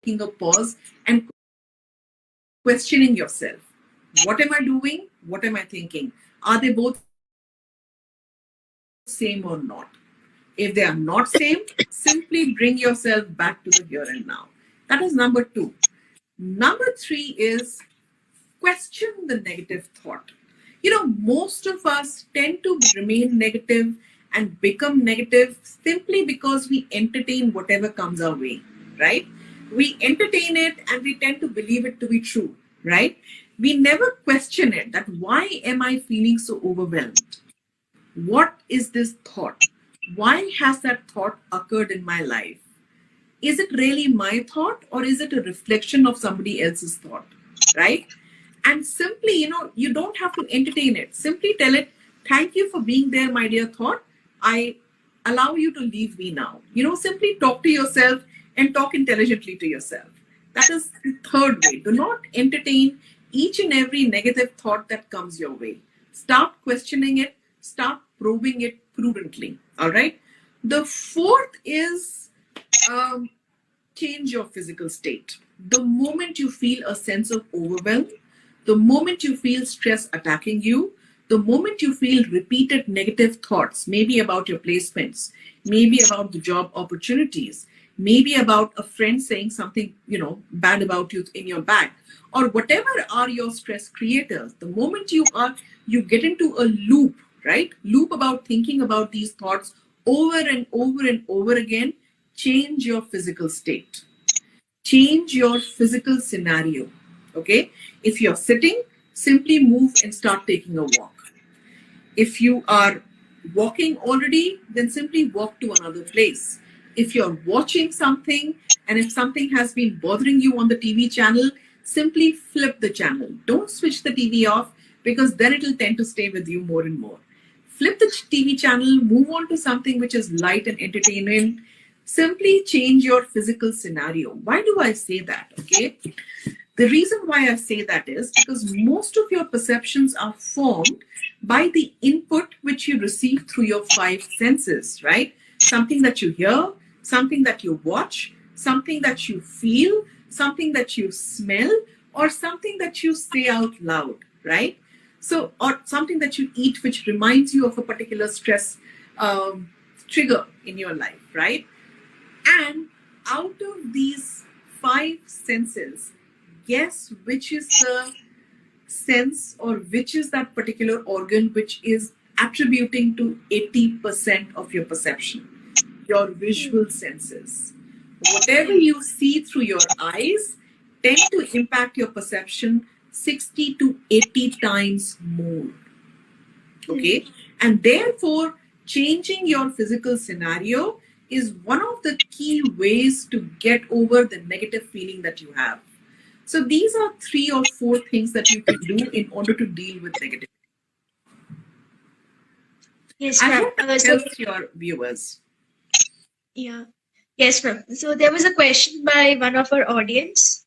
taking a pause and questioning yourself. What am I doing? What am I thinking? Are they both same or not? If they are not same, simply bring yourself back to the here and now. That is number two. Number three is question the negative thought. Most of us tend to remain negative and become negative simply because we entertain whatever comes our way, right? We entertain it and we tend to believe it to be true, right? We never question it that why am I feeling so overwhelmed? What is this thought? Why has that thought occurred in my life? Is it really my thought or is it a reflection of somebody else's thought, right? And simply, you don't have to entertain it. Simply tell it, thank you for being there, my dear thought. I allow you to leave me now. Simply talk to yourself and talk intelligently to yourself. That is the third way. Do not entertain each and every negative thought that comes your way. Start questioning it, start probing it prudently. All right. The fourth is change your physical state. The moment you feel a sense of overwhelm, the moment you feel stress attacking you, the moment you feel repeated negative thoughts, maybe about your placements, maybe about the job opportunities, maybe about a friend saying something, bad about you in your back, or whatever are your stress creators, the moment you get into a loop, right? Loop about thinking about these thoughts over and over and over again, change your physical state. Change your physical scenario. Okay? If you're sitting, simply move and start taking a walk. If you are walking already, then simply walk to another place. If you're watching something and if something has been bothering you on the TV channel, simply flip the channel. Don't switch the TV off because then it'll tend to stay with you more and more. Flip the TV channel, move on to something which is light and entertaining. Simply change your physical scenario. Why do I say that? Okay. The reason why I say that is because most of your perceptions are formed by the input which you receive through your five senses, right? Something that you hear, something that you watch, something that you feel, something that you smell, or something that you say out loud, right? So, or something that you eat which reminds you of a particular stress trigger in your life, right? And out of these five senses, guess which is the sense or which is that particular organ which is attributing to 80% of your perception? Your visual senses. Whatever you see through your eyes tend to impact your perception 60 to 80 times more. Okay? And therefore, changing your physical scenario is one of the key ways to get over the negative feeling that you have. So these are 3 or 4 things that you can do in order to deal with negativity. Yes, I ma'am. hope that helps your viewers. Yeah. Yes, ma'am. So there was a question by one of our audience.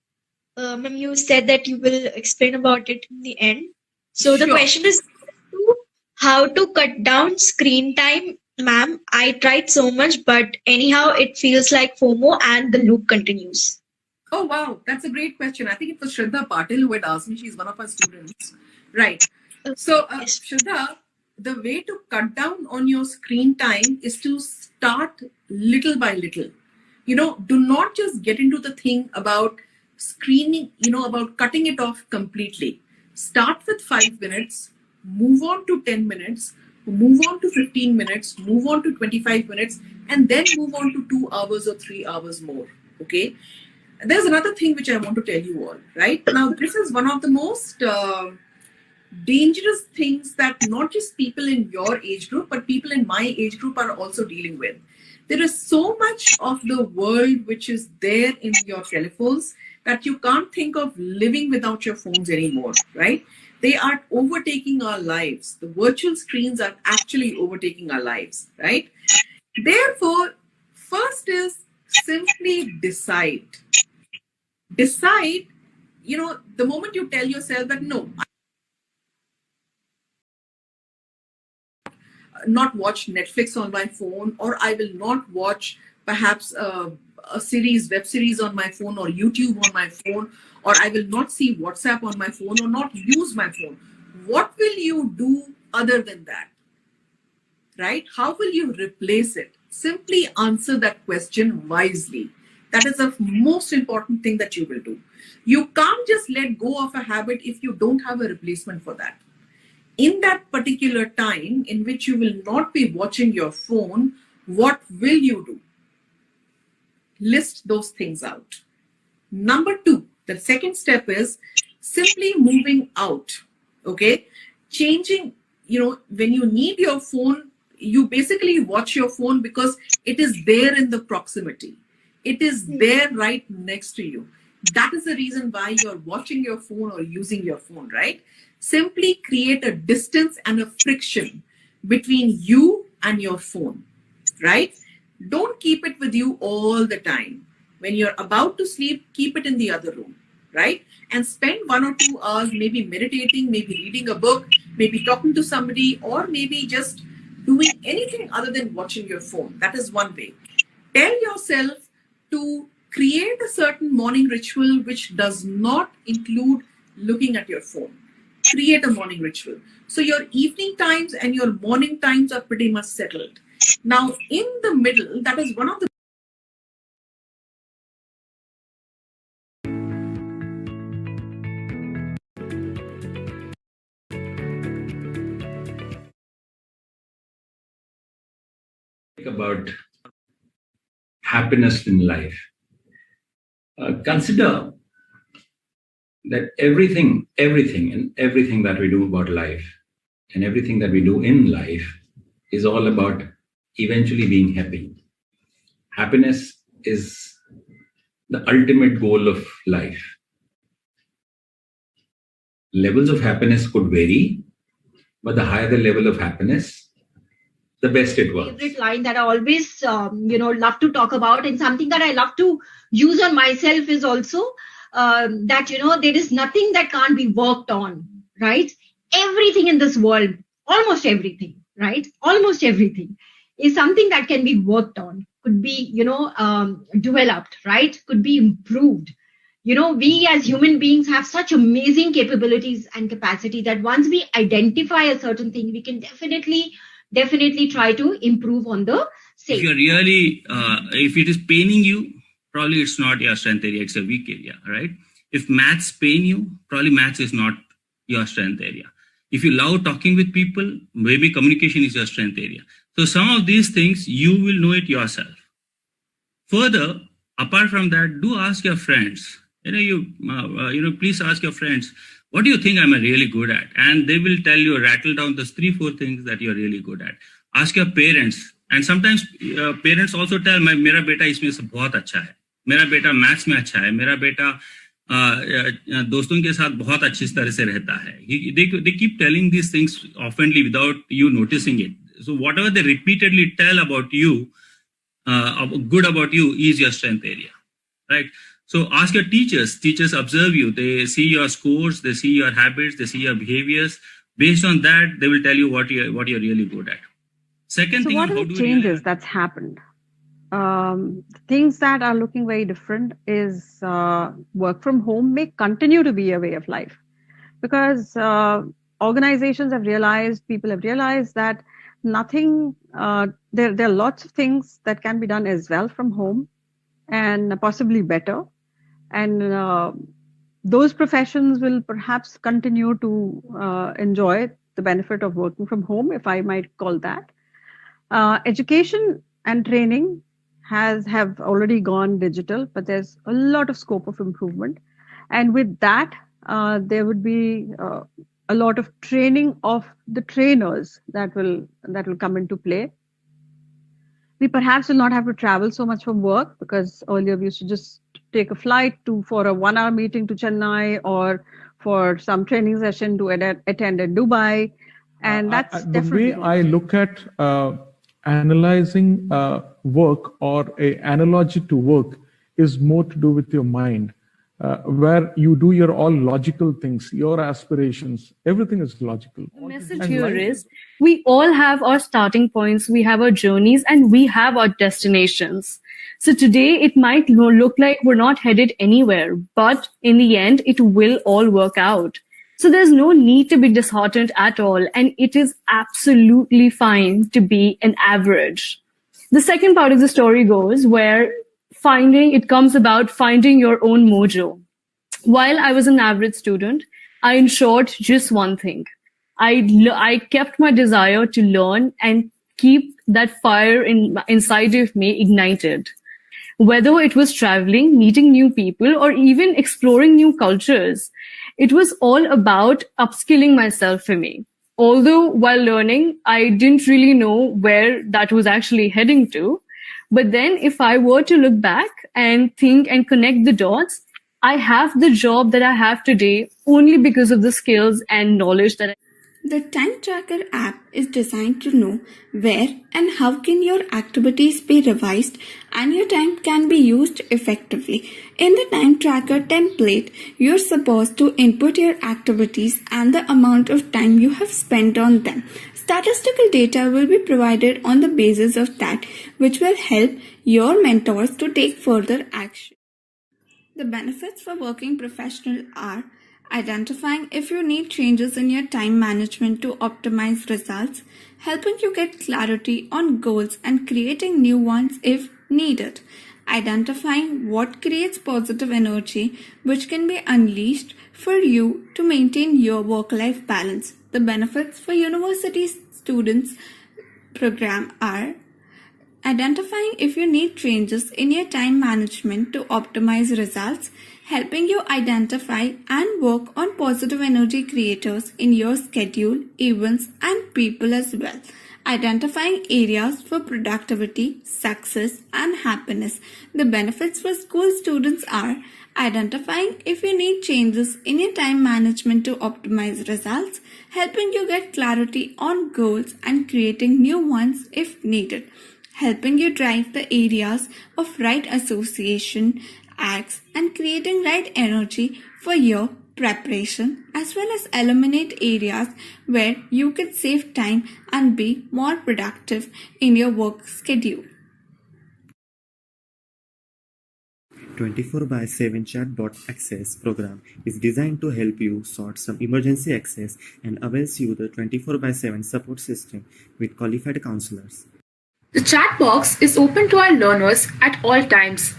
Ma'am, you said that you will explain about it in the end. So the Sure. question is how to cut down screen time. Ma'am, I tried so much, but anyhow, it feels like FOMO and the loop continues. Oh, wow. That's a great question. I think it was Shraddha Patil who had asked me. She's one of our students. Right. So, Yes. Shraddha, the way to cut down on your screen time is to start little by little. Do not just get into the thing about screening, about cutting it off completely. Start with 5 minutes, move on to 10 minutes, move on to 15 minutes, move on to 25 minutes, and then move on to 2 hours or 3 hours more. Okay. There's another thing which I want to tell you all, right? Now, this is one of the most dangerous things that not just people in your age group, but people in my age group are also dealing with. There is so much of the world which is there in your telephones that you can't think of living without your phones anymore, right? They are overtaking our lives. The virtual screens are actually overtaking our lives, right? Therefore, first is simply decide. Decide, the moment you tell yourself that no, not watch Netflix on my phone, or I will not watch perhaps a web series on my phone, or YouTube on my phone, or I will not see WhatsApp on my phone, or not use my phone. What will you do other than that? Right? How will you replace it? Simply answer that question wisely. That is the most important thing that you will do. You can't just let go of a habit if you don't have a replacement for that. In that particular time in which you will not be watching your phone, what will you do? List those things out. Number 2, the second step is simply moving out. Okay? Changing, when you need your phone, you basically watch your phone because it is there in the proximity. It is there right next to you. That is the reason why you're watching your phone or using your phone, right? Simply create a distance and a friction between you and your phone, right? Don't keep it with you all the time. When you're about to sleep, keep it in the other room, right? And spend 1 or 2 hours maybe meditating, maybe reading a book, maybe talking to somebody, or maybe just doing anything other than watching your phone. That is one way. Tell yourself to create a certain morning ritual which does not include looking at your phone. Create a morning ritual. So your evening times and your morning times are pretty much settled. Now, in the middle, that is one of the about happiness in life. Consider that everything that we do about life and everything that we do in life is all about eventually being happy. Happiness is the ultimate goal of life. Levels of happiness could vary, but the higher the level of happiness, the best it works. Favorite line that I always, love to talk about, and something that I love to use on myself is also that, there is nothing that can't be worked on, right? Everything in this world, almost everything, right? Almost everything is something that can be worked on, could be, developed, right? Could be improved. We as human beings have such amazing capabilities and capacity that once we identify a certain thing, we can definitely try to improve on the same. If you're really, if it is paining you, probably it's not your strength area, it's a weak area, right? If maths pain you, probably maths is not your strength area. If you love talking with people, maybe communication is your strength area. So some of these things, you will know it yourself. Further, apart from that, do ask your friends. Please ask your friends, what do you think I'm really good at? And they will tell you, rattle down those 3-4 things that you're really good at. Ask your parents. And sometimes parents also tell, मेरा बेटा इसमें से बहुत अच्छा है, मेरा बेटा maths में अच्छा है, मेरा बेटा दोस्तों के साथ बहुत अच्छी तरह से रहता है. They keep telling these things oftenly without you noticing it. So whatever they repeatedly tell about you, good about you, is your strength area, right? So ask your teachers. Teachers observe you. They see your scores, they see your habits, they see your behaviors. Based on that, they will tell you what you're really good at. Second thing, what are the changes that's happened? Things that are looking very different is work from home may continue to be a way of life, because organizations have realized, people have realized that nothing, there are lots of things that can be done as well from home and possibly better. And those professions will perhaps continue to enjoy the benefit of working from home, if I might call that. Education and training have already gone digital, but there's a lot of scope of improvement. And with that, there would be a lot of training of the trainers that will come into play. We perhaps will not have to travel so much from work, because earlier we used to just take a flight for a 1-hour meeting to Chennai, or for some training session to attend in Dubai. And that's definitely the way I look at analyzing work, or an analogy to work, is more to do with your mind. where you do your all logical things, your aspirations, everything is logical. The message And here life is we all have our starting points, we have our journeys, and we have our destinations. So today it might look like we're not headed anywhere, but in the end, it will all work out. So there's no need to be disheartened at all, and it is absolutely fine to be an average. The second part of the story goes where it comes about finding your own mojo. While I was an average student, I ensured just one thing. I kept my desire to learn and keep that fire inside of me ignited. Whether it was traveling, meeting new people, or even exploring new cultures, it was all about upskilling myself for me. Although while learning, I didn't really know where that was actually heading to. But then if I were to look back and think and connect the dots, I have the job that I have today only because of the skills and knowledge that I. The time tracker app is designed to know where and how can your activities be revised and your time can be used effectively. In the time tracker template, you're supposed to input your activities and the amount of time you have spent on them. Statistical data will be provided on the basis of that, which will help your mentors to take further action. The benefits for working professional are identifying if you need changes in your time management to optimize results, helping you get clarity on goals and creating new ones if needed, identifying what creates positive energy which can be unleashed for you to maintain your work-life balance. The benefits for university students program are identifying if you need changes in your time management to optimize results, helping you identify and work on positive energy creators in your schedule, events, and people as well. Identifying areas for productivity, success, and happiness. The benefits for school students are identifying if you need changes in your time management to optimize results, helping you get clarity on goals and creating new ones if needed, helping you drive the areas of right association, acts, and creating right energy for your preparation, as well as eliminate areas where you can save time and be more productive in your work schedule. 24/7 chatbot access program is designed to help you sort some emergency access and avails you the 24/7 support system with qualified counselors. The chat box is open to our learners at all times.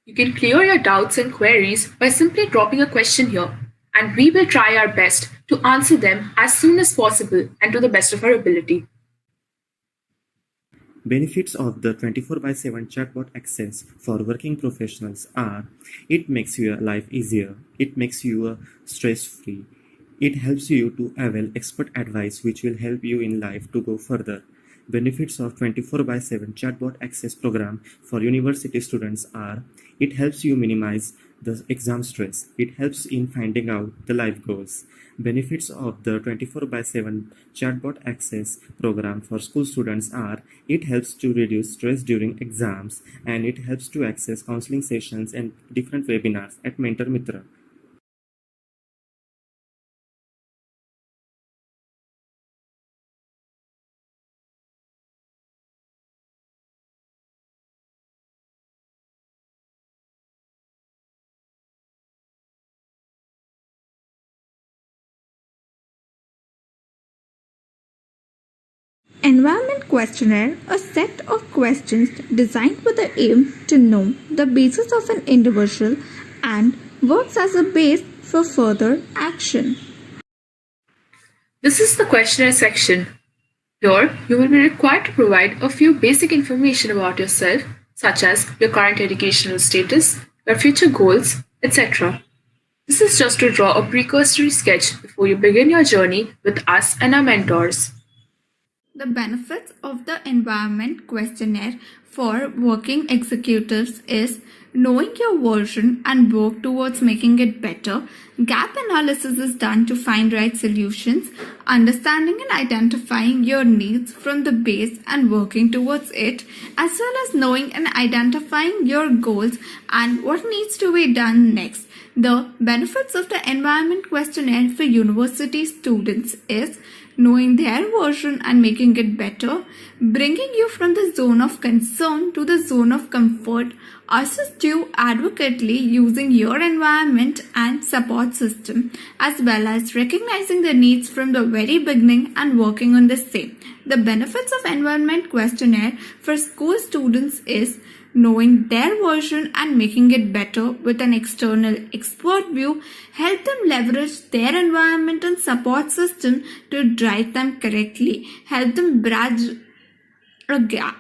You can clear your doubts and queries by simply dropping a question here, and we will try our best to answer them as soon as possible and to the best of our ability. Benefits of the 24/7 chatbot access for working professionals are: it makes your life easier, it makes you stress-free, it helps you to avail expert advice which will help you in life to go further. Benefits of 24/7 chatbot access program for university students are: it helps you minimize the exam stress, it helps in finding out the life goals. Benefits of the 24/7 chatbot access program for school students are: it helps to reduce stress during exams, and it helps to access counseling sessions and different webinars at Mentor Mitr. Environment Questionnaire, a set of questions designed with the aim to know the basis of an individual and works as a base for further action. This is the questionnaire section. Here, you will be required to provide a few basic information about yourself, such as your current educational status, your future goals, etc. This is just to draw a precursory sketch before you begin your journey with us and our mentors. The benefits of the Environment Questionnaire for working executives is knowing your version and work towards making it better. Gap analysis is done to find right solutions, understanding and identifying your needs from the base and working towards it, as well as knowing and identifying your goals and what needs to be done next. The benefits of the environment questionnaire for university students is knowing their version and making it better, bringing you from the zone of concern to the zone of comfort, assist you advocately using your environment and support system, as well as recognizing the needs from the very beginning and working on the same. The benefits of environment questionnaire for school students is knowing their version and making it better with an external expert view, help them leverage their environment and support system to drive them correctly, help them bridge a gap.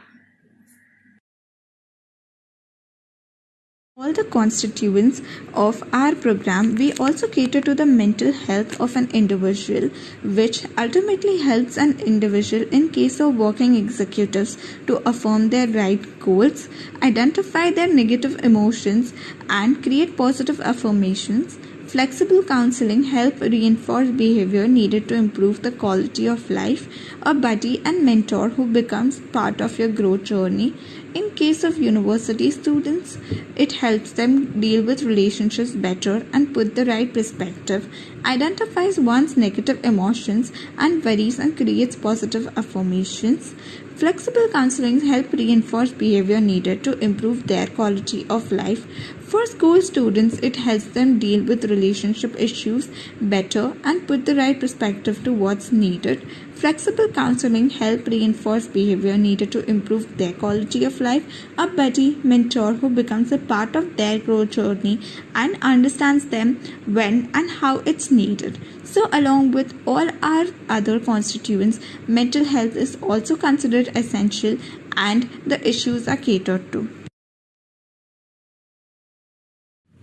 All the constituents of our program, we also cater to the mental health of an individual, which ultimately helps an individual in case of working executives to affirm their right goals, identify their negative emotions, and create positive affirmations. Flexible counseling help reinforce behavior needed to improve the quality of life. A buddy and mentor who becomes part of your growth journey. In case of university students, it helps them deal with relationships better and put the right perspective, identifies one's negative emotions and worries and creates positive affirmations. Flexible counseling help reinforce behavior needed to improve their quality of life. For school students, it helps them deal with relationship issues better and put the right perspective to what's needed. Flexible counseling help reinforce behavior needed to improve their quality of life. A buddy, mentor who becomes a part of their growth journey and understands them when and how it's needed. So along with all our other constituents, mental health is also considered essential and the issues are catered to.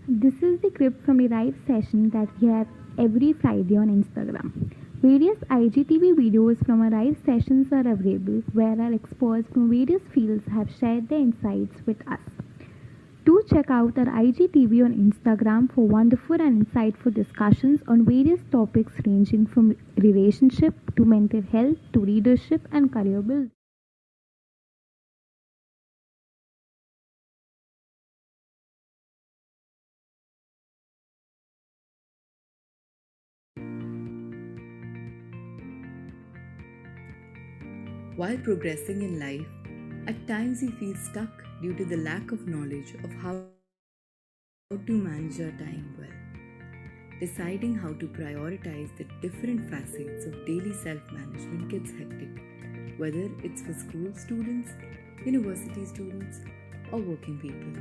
This is the clip from a live session that we have every Friday on Instagram. Various IGTV videos from our live sessions are available where our experts from various fields have shared their insights with us. Do check out our IGTV on Instagram for wonderful and insightful discussions on various topics ranging from relationship to mental health to leadership and career building. While progressing in life, at times we feel stuck due to the lack of knowledge of how to manage our time well. Deciding how to prioritize the different facets of daily self-management gets hectic, whether it's for school students, university students, or working people.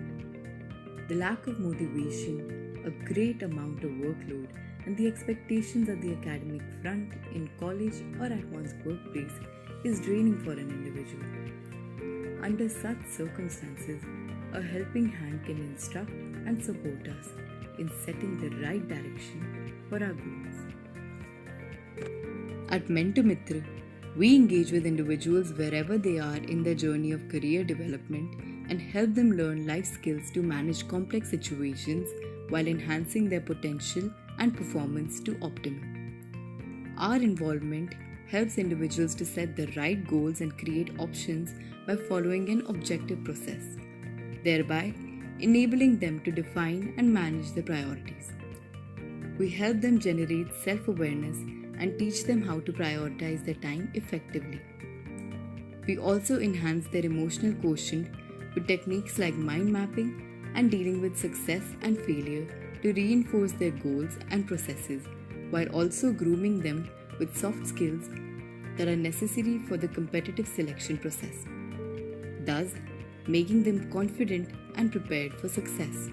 The lack of motivation, a great amount of workload, and the expectations at the academic front, in college, or at one's workplace is draining for an individual. Under such circumstances, a helping hand can instruct and support us in setting the right direction for our goals. At Mentor Mitr, we engage with individuals wherever they are in their journey of career development and help them learn life skills to manage complex situations while enhancing their potential and performance to optimum. Our involvement helps individuals to set the right goals and create options by following an objective process, thereby enabling them to define and manage their priorities. We help them generate self-awareness and teach them how to prioritize their time effectively. We also enhance their emotional quotient with techniques like mind mapping and dealing with success and failure to reinforce their goals and processes, while also grooming them with soft skills that are necessary for the competitive selection process, thus making them confident and prepared for success.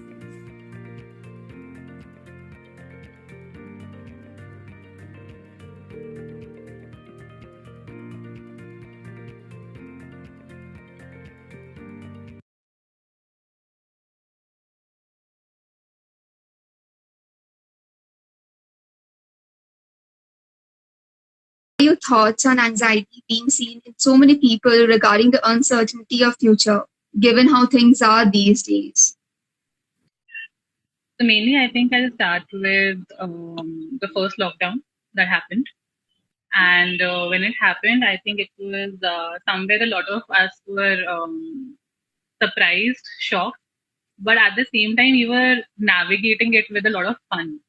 Your thoughts on anxiety being seen in so many people regarding the uncertainty of future, given how things are these days? So mainly, I think I'll start with the first lockdown that happened. And when it happened, I think it was somewhere a lot of us were surprised, shocked, but at the same time, we were navigating it with a lot of fun,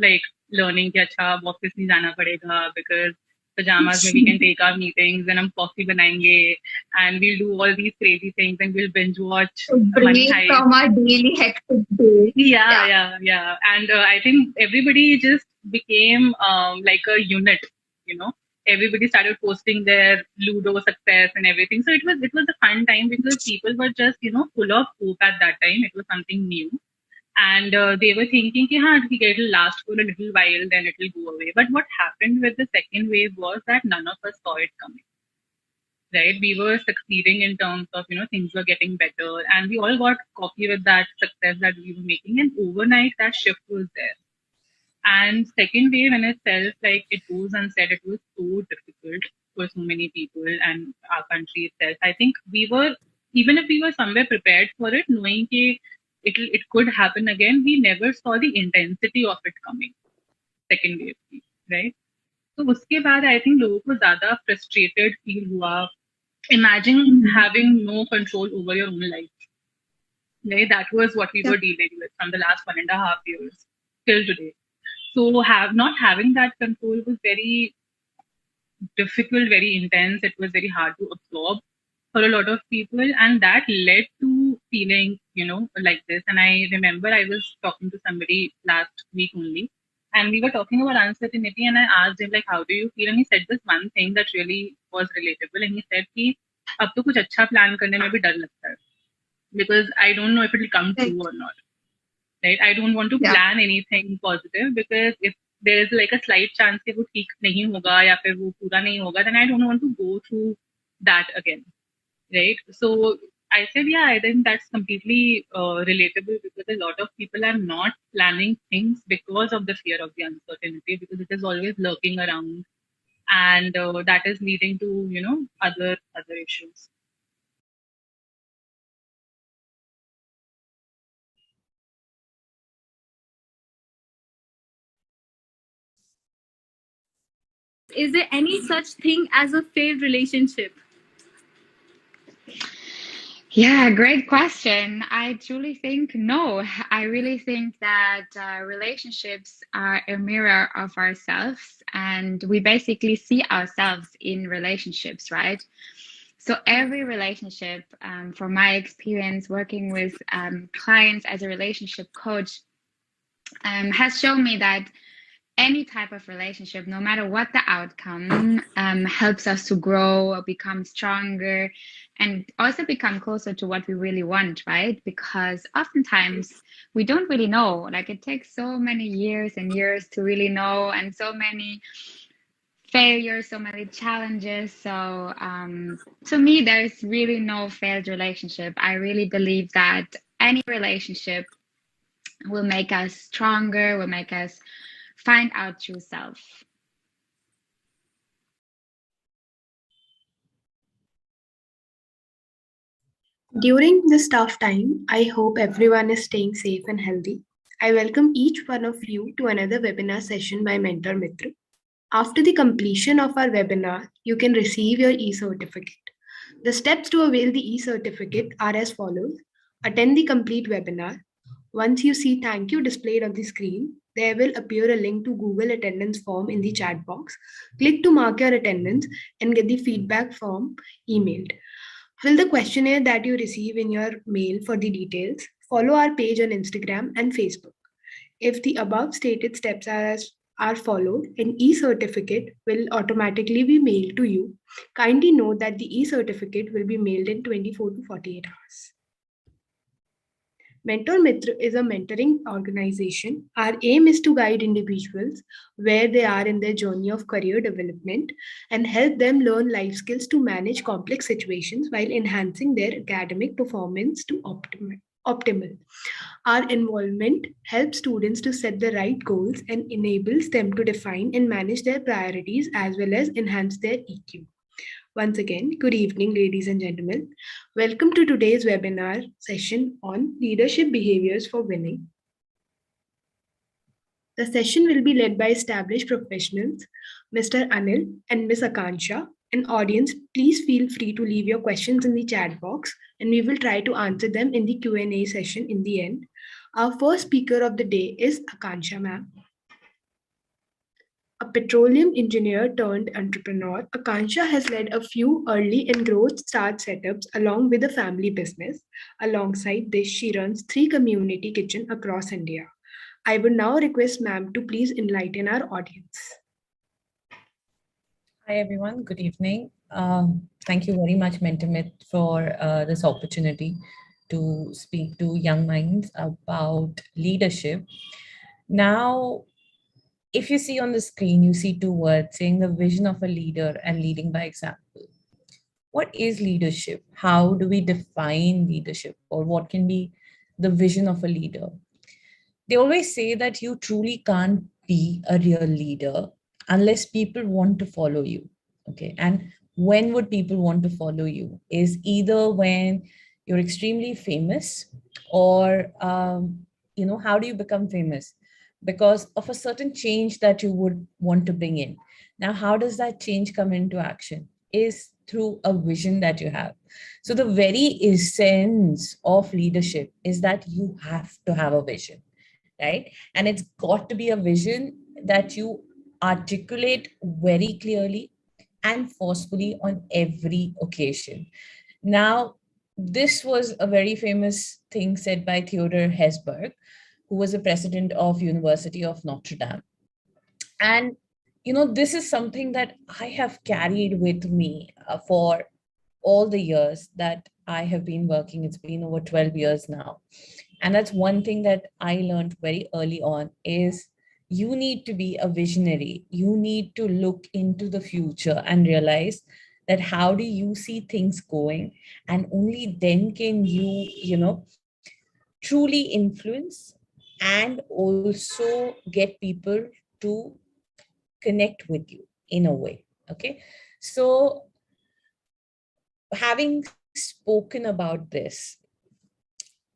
like learning कि अच्छा अब office नहीं जाना पड़ेगा because pajamas में we can take our meetings and हम coffee बनाएंगे and we'll do all these crazy things and we'll binge watch Money Break Heist. from our daily hectic day. Yeah. And I think everybody just became like a unit, you know. Everybody started posting their Ludo success and everything. So it was a fun time because people were just full of hope at that time. It was something new, and they were thinking, कि हाँ, ठीक है, it'll last for a little while, then it'll go away. But what happened with the second wave was that none of us saw it coming. Right, we were succeeding in terms of things were getting better, and we all got cocky with that success that we were making, and overnight that shift was there. And second wave in itself, like it goes unsaid, it was so difficult for so many people and our country itself. I think we were, even if we were somewhere prepared for it, knowing that it could happen again, we never saw the intensity of it coming. Second wave, right? So उसके बाद I think लोगों को ज़्यादा frustrated feel हुआ. Imagine having no control over your own life. Right? That was what we were dealing with from the last 1.5 years till today. So not having that control was very difficult, very intense. It was very hard to absorb for a lot of people, and that led to feeling, like this. And I remember I was talking to somebody last week only, and we were talking about uncertainty, and I asked him like, how do you feel? And he said this one thing that really was relatable, and he said कि अब तो कुछ अच्छा plan करने में भी डर लगता है because I don't know if it will come true or not. Right? I don't want to plan anything positive because if there's like a slight chance कि वो ठीक नहीं होगा या फिर वो पूरा नहीं होगा, then I don't want to go through that again. Right? So I said, yeah, I think that's completely relatable because a lot of people are not planning things because of the fear of the uncertainty, because it is always lurking around, and that is leading to other issues. Is there any such thing as a failed relationship? Yeah, great question. I truly think no. I really think that relationships are a mirror of ourselves, and we basically see ourselves in relationships, right? So every relationship, from my experience working with clients as a relationship coach, has shown me that any type of relationship, no matter what the outcome, helps us to grow, become stronger, and also become closer to what we really want, right? Because oftentimes we don't really know. Like it takes so many years and years to really know, and so many failures, so many challenges. So to me, there's really no failed relationship. I really believe that any relationship will make us stronger, will make us find our true self. During this tough time, I hope everyone is staying safe and healthy. I welcome each one of you to another webinar session by Mentor Mitr. After the completion of our webinar, you can receive your e-certificate. The steps to avail the e-certificate are as follows. Attend the complete webinar. Once you see thank you displayed on the screen, there will appear a link to Google attendance form in the chat box. Click to mark your attendance and get the feedback form emailed. Fill the questionnaire that you receive in your mail for the details. Follow our page on Instagram and Facebook. If the above stated steps are followed, an e-certificate will automatically be mailed to you. Kindly note that the e-certificate will be mailed in 24 to 48 hours. Mentor Mitr is a mentoring organization. Our aim is to guide individuals where they are in their journey of career development and help them learn life skills to manage complex situations while enhancing their academic performance to optimal. Our involvement helps students to set the right goals and enables them to define and manage their priorities as well as enhance their EQ. Once again, good evening, ladies and gentlemen. Welcome to today's webinar session on leadership behaviors for winning. The session will be led by established professionals, Mr. Anil and Ms. Akansha. And audience, please feel free to leave your questions in the chat box and we will try to answer them in the Q&A session in the end. Our first speaker of the day is Akansha ma'am. A petroleum engineer turned entrepreneur, Akansha has led a few early and growth start setups along with a family business. Alongside this, she runs 3 community kitchens across India. I would now request ma'am to please enlighten our audience. Hi everyone, good evening. Thank you very much, Mentor for this opportunity to speak to young minds about leadership. Now, if you see on the screen, you see 2 words saying the vision of a leader and leading by example. What is leadership? How do we define leadership, or what can be the vision of a leader? They always say that you truly can't be a real leader unless people want to follow you. Okay. And when would people want to follow you is either when you're extremely famous or, how do you become famous? Because of a certain change that you would want to bring in. Now, how does that change come into action? Is through a vision that you have. So the very essence of leadership is that you have to have a vision, right? And it's got to be a vision that you articulate very clearly and forcefully on every occasion. Now, this was a very famous thing said by Theodore Hesburgh, who was the president of University of Notre Dame. And, this is something that I have carried with me for all the years that I have been working. It's been over 12 years now. And that's one thing that I learned very early on is you need to be a visionary. You need to look into the future and realize that how do you see things going? And only then can you, truly influence and also get people to connect with you in a way. Okay. So having spoken about this,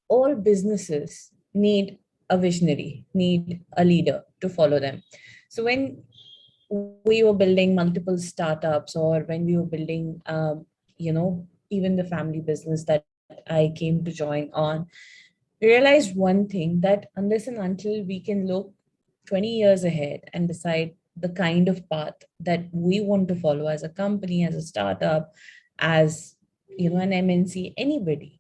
all businesses need a visionary, need a leader to follow them. So when we were building multiple startups or when we were building, even the family business that I came to join on, realized one thing that unless and until we can look 20 years ahead and decide the kind of path that we want to follow as a company, as a startup, as an MNC, anybody,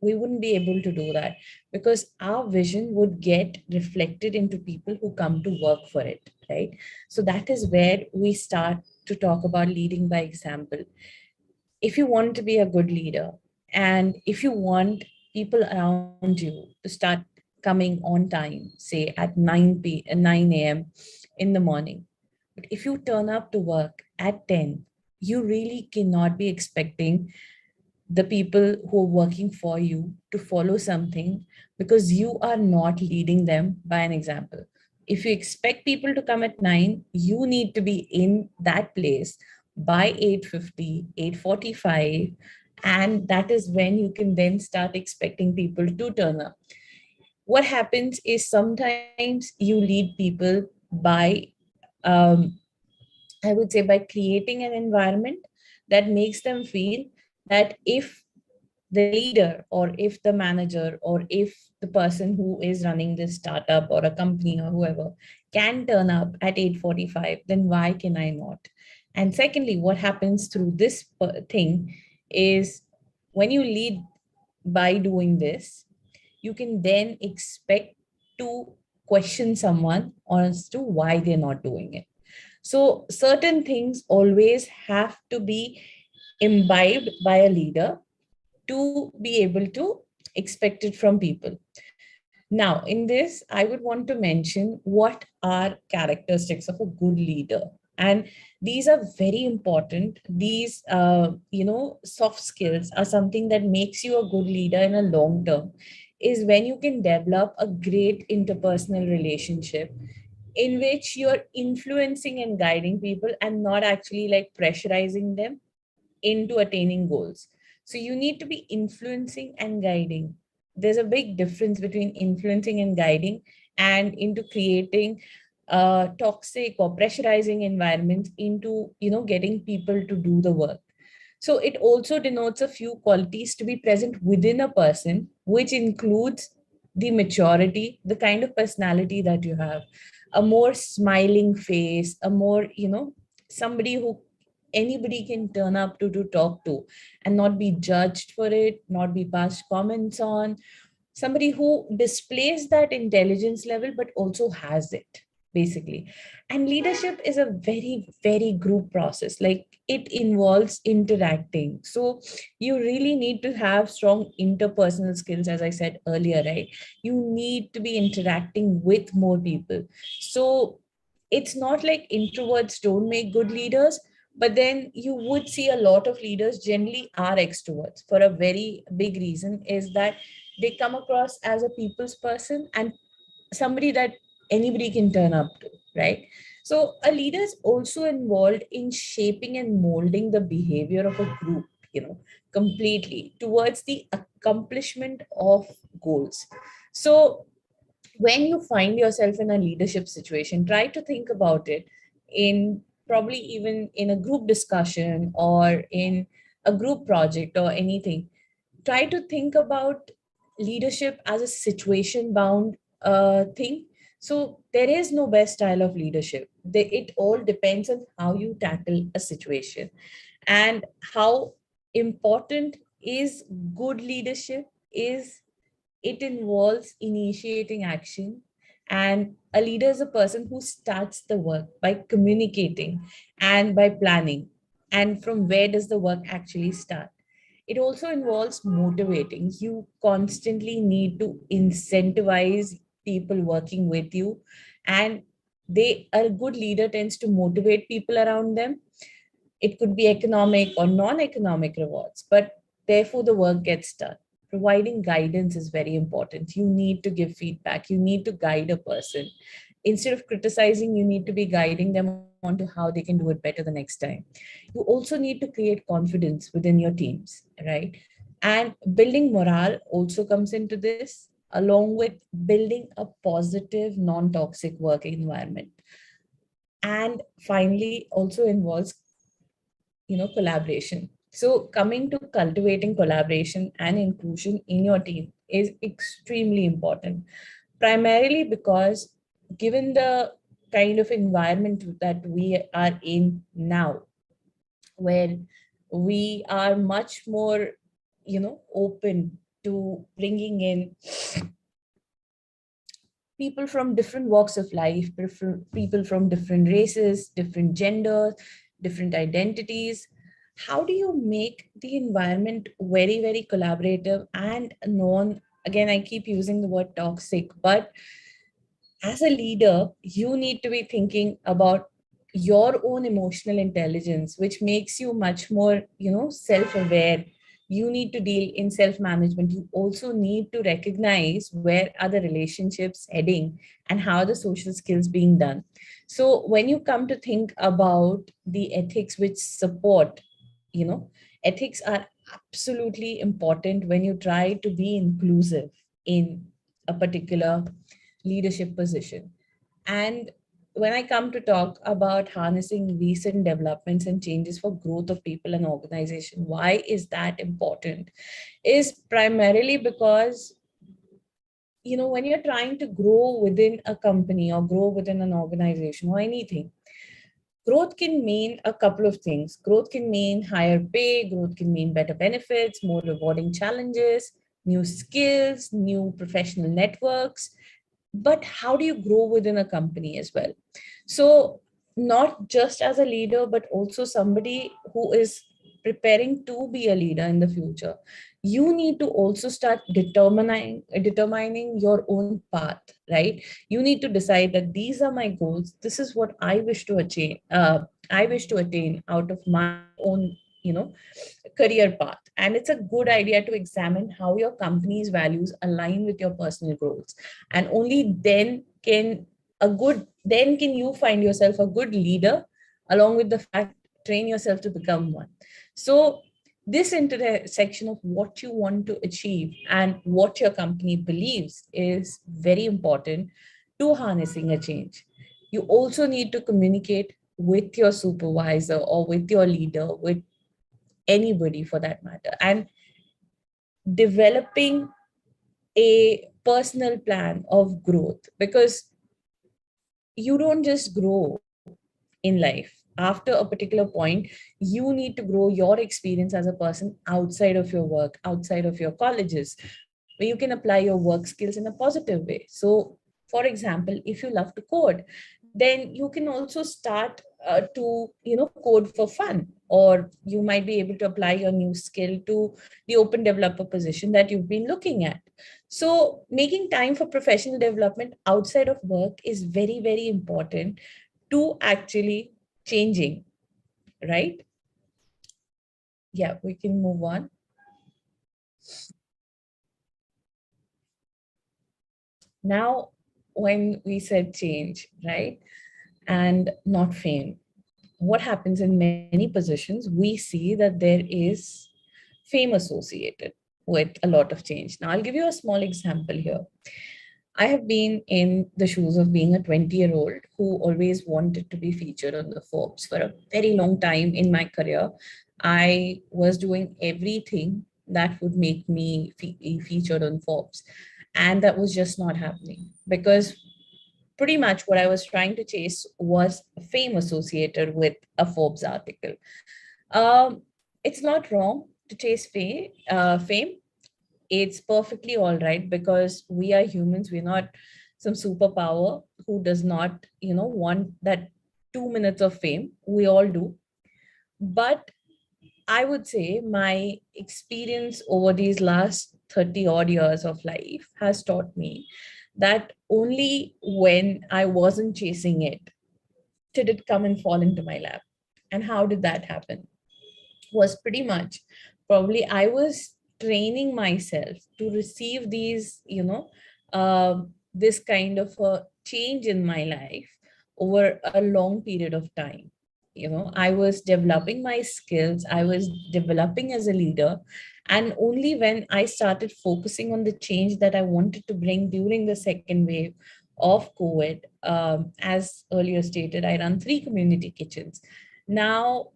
we wouldn't be able to do that because our vision would get reflected into people who come to work for it, right? So that is where we start to talk about leading by example. If you want to be a good leader and if you want people around you to start coming on time, say at 9 a.m. in the morning, but if you turn up to work at 10, you really cannot be expecting the people who are working for you to follow something because you are not leading them by an example. If you expect people to come at 9, you need to be in that place by 8:50, 8:45, and that is when you can then start expecting people to turn up. What happens is sometimes you lead people by, I would say, by creating an environment that makes them feel that if the leader or if the manager or if the person who is running this startup or a company or whoever can turn up at 8:45, then why can I not? And secondly, what happens through this thing is when you lead by doing this, you can then expect to question someone as to why they're not doing it. So certain things always have to be imbibed by a leader to be able to expect it from people. Now, in this, I would want to mention what are characteristics of a good leader. And these are very important. These, soft skills are something that makes you a good leader in a long term, is when you can develop a great interpersonal relationship in which you're influencing and guiding people and not actually like pressurizing them into attaining goals. So you need to be influencing and guiding. There's a big difference between influencing and guiding and into creating toxic or pressurizing environments into, getting people to do the work. So it also denotes a few qualities to be present within a person, which includes the maturity, the kind of personality that you have, a more smiling face, a more, somebody who anybody can turn up to talk to and not be judged for it, not be passed comments on, somebody who displays that intelligence level but also has it, basically. And leadership is a very, very group process. Like, it involves interacting, so you really need to have strong interpersonal skills, as I said earlier, right? You need to be interacting with more people. So it's not like introverts don't make good leaders, but then you would see a lot of leaders generally are extroverts. For a very big reason is that they come across as a people's person and somebody that anybody can turn up to, right? So a leader is also involved in shaping and molding the behavior of a group, completely towards the accomplishment of goals. So when you find yourself in a leadership situation, try to think about it in, probably even in a group discussion or in a group project or anything. Try to think about leadership as a situation bound thing. So there is no best style of leadership. It all depends on how you tackle a situation, and how important is good leadership is, it involves initiating action. And a leader is a person who starts the work by communicating and by planning. And from where does the work actually start? It also involves motivating. You constantly need to incentivize people working with you, and a good leader tends to motivate people around them. It could be economic or non-economic rewards, but therefore the work gets done. Providing guidance is very important. You need to give feedback. You need to guide a person. Instead of criticizing, you need to be guiding them onto how they can do it better the next time. You also need to create confidence within your teams, right? And building morale also comes into this, along with building a positive, non-toxic work environment. And finally, also involves, collaboration. So coming to cultivating collaboration and inclusion in your team is extremely important, primarily because given the kind of environment that we are in now, where we are much more, open to bringing in people from different walks of life, people from different races, different genders, different identities. How do you make the environment very, very collaborative and again, I keep using the word toxic, but as a leader, you need to be thinking about your own emotional intelligence, which makes you much more, self-aware. You need to deal in self-management. You also need to recognize where are the relationships heading and how the social skills being done. So when you come to think about the ethics which support, ethics are absolutely important when you try to be inclusive in a particular leadership position. And when I come to talk about harnessing recent developments and changes for growth of people and organization, why is that important? Is primarily because, when you're trying to grow within a company or grow within an organization or anything, growth can mean a couple of things. Growth can mean higher pay, growth can mean better benefits, more rewarding challenges, new skills, new professional networks. But how do you grow within a company as well? So not just as a leader, but also somebody who is preparing to be a leader in the future, you need to also start determining your own path, right? You need to decide that these are my goals, this is what I wish to achieve, I wish to attain out of my own, career path. And it's a good idea to examine how your company's values align with your personal goals, and only then can you find yourself a good leader, along with the fact train yourself to become one. So this intersection of what you want to achieve and what your company believes is very important to harnessing a change. You also need to communicate with your supervisor or with your leader, with anybody for that matter, and developing a personal plan of growth, because you don't just grow in life. After a particular point, you need to grow your experience as a person outside of your work, outside of your colleges, where you can apply your work skills in a positive way. So, for example, if you love to code, then you can also start to code for fun, or you might be able to apply your new skill to the open developer position that you've been looking at. So making time for professional development outside of work is very, very important to actually changing, right? Yeah, we can move on. Now, when we said change, right, and not fame, what happens in many positions, we see that there is fame associated with a lot of change. Now, I'll give you a small example here. I have been in the shoes of being a 20-year-old who always wanted to be featured on the Forbes for a very long time in my career. I was doing everything that would make me featured on Forbes. And that was just not happening, because pretty much what I was trying to chase was fame associated with a Forbes article. It's not wrong to chase fame. It's perfectly all right, because we are humans. We're not some superpower who does not, want that 2 minutes of fame. We all do. But I would say my experience over these last 30 odd years of life has taught me that only when I wasn't chasing it did it come and fall into my lap. And how did that happen? Was pretty much probably I was training myself to receive these, this kind of a change in my life over a long period of time. I was developing my skills, I was developing as a leader. And only when I started focusing on the change that I wanted to bring during the second wave of COVID, as earlier stated, I run 3 community kitchens. Now,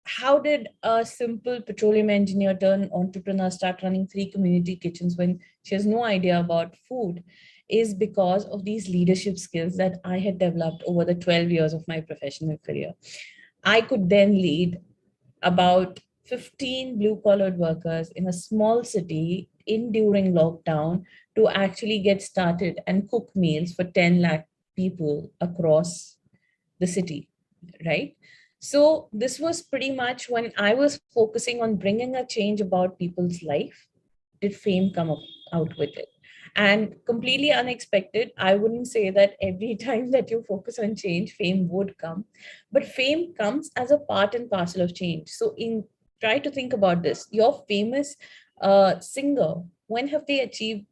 how did a simple petroleum engineer turn entrepreneur start running 3 community kitchens when she has no idea about food? Is because of these leadership skills that I had developed over the 12 years of my professional career. I could then lead about 15 blue collared workers in a small city in during lockdown to actually get started and cook meals for 10 lakh people across the city, right? So this was pretty much when I was focusing on bringing a change about people's life, did fame come out with it? And completely unexpected, I wouldn't say that every time that you focus on change, fame would come, but fame comes as a part and parcel of change. So try to think about this. Your famous singer, when have they achieved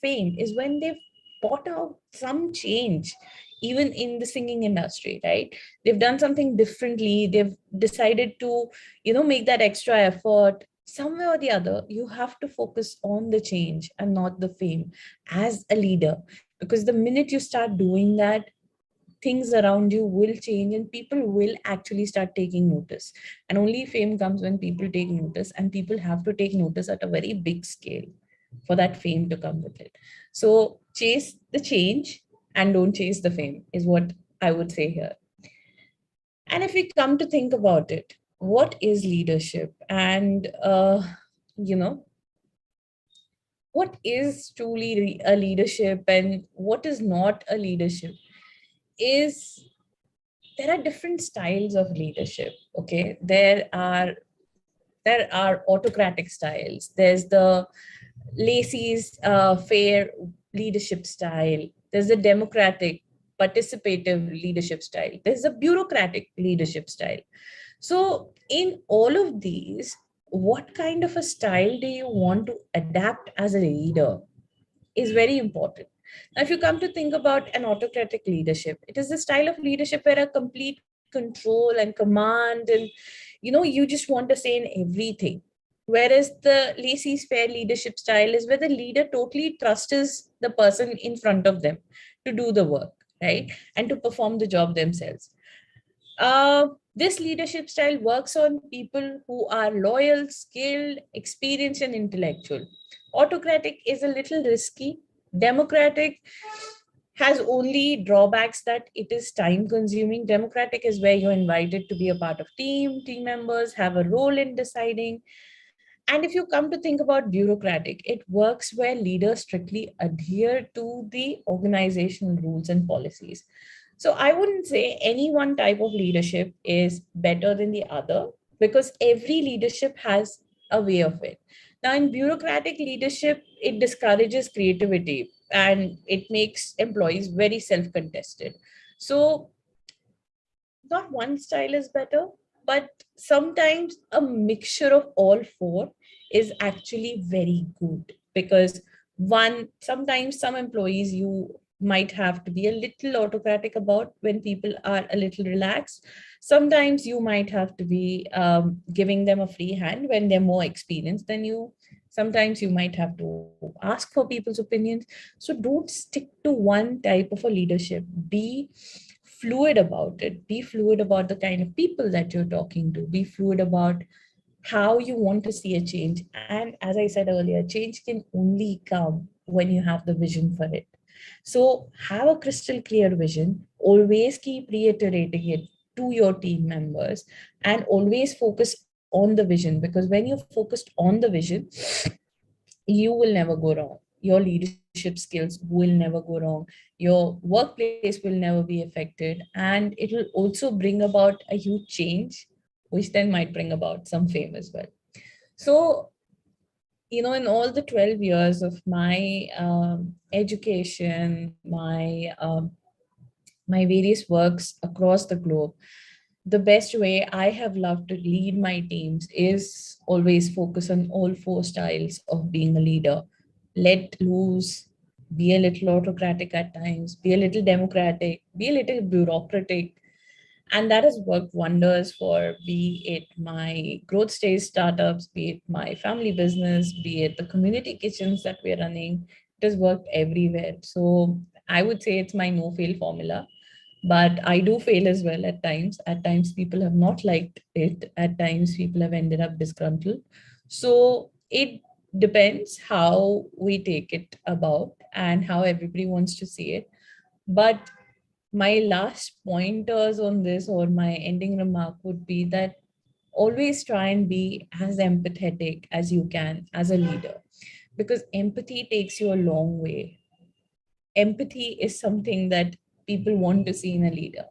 fame? Is when they've brought out some change, even in the singing industry, right? They've done something differently. They've decided to, make that extra effort. Somewhere or the other, you have to focus on the change and not the fame as a leader. Because the minute you start doing that, things around you will change and people will actually start taking notice. And only fame comes when people take notice, and people have to take notice at a very big scale for that fame to come with it. So chase the change and don't chase the fame is what I would say here. And if we come to think about it, what is leadership? And, what is truly a leadership and what is not a leadership? Is there are different styles of leadership. Okay, there are autocratic styles. There's the Lacey's fair leadership style. There's the democratic participative leadership style. There's a bureaucratic leadership style. So in all of these, what kind of a style do you want to adapt as a leader is very important. Now, if you come to think about an autocratic leadership, it is the style of leadership where a complete control and command, and you just want to say in everything. Whereas the laissez-faire leadership style is where the leader totally trusts the person in front of them to do the work, right? And to perform the job themselves. This leadership style works on people who are loyal, skilled, experienced, and intellectual. Autocratic is a little risky. Democratic has only drawbacks that it is time consuming. Democratic is where you're invited to be a part of team members have a role in deciding. And if you come to think about bureaucratic, it works where leaders strictly adhere to the organizational rules and policies. So I wouldn't say any one type of leadership is better than the other, because every leadership has a way of it. Now, in bureaucratic leadership, it discourages creativity and it makes employees very self-contested. So not one style is better, but sometimes a mixture of all four is actually very good, because sometimes some employees you might have to be a little autocratic about when people are a little relaxed. Sometimes you might have to be giving them a free hand when they're more experienced than you. Sometimes you might have to ask for people's opinions. So don't stick to one type of a leadership. Be fluid about it. Be fluid about the kind of people that you're talking to. Be fluid about how you want to see a change. And as I said earlier, change can only come when you have the vision for it. So have a crystal clear vision. Always keep reiterating it to your team members, and always focus on the vision, because when you're focused on the vision, you will never go wrong. Your leadership skills will never go wrong. Your workplace will never be affected. And it will also bring about a huge change, which then might bring about some fame as well. So, in all the 12 years of my education, my various works across the globe, the best way I have loved to lead my teams is always focus on all four styles of being a leader. Let loose, be a little autocratic at times, be a little democratic, be a little bureaucratic. And that has worked wonders for, be it my growth stage startups, be it my family business, be it the community kitchens that we're running. It has worked everywhere. So I would say it's my no fail formula, but I do fail as well at times. At times people have not liked it. At times people have ended up disgruntled. So it depends how we take it about and how everybody wants to see it. But my last pointers on this, or my ending remark, would be that always try and be as empathetic as you can as a leader, because empathy takes you a long way. Empathy is something that people want to see in a leader.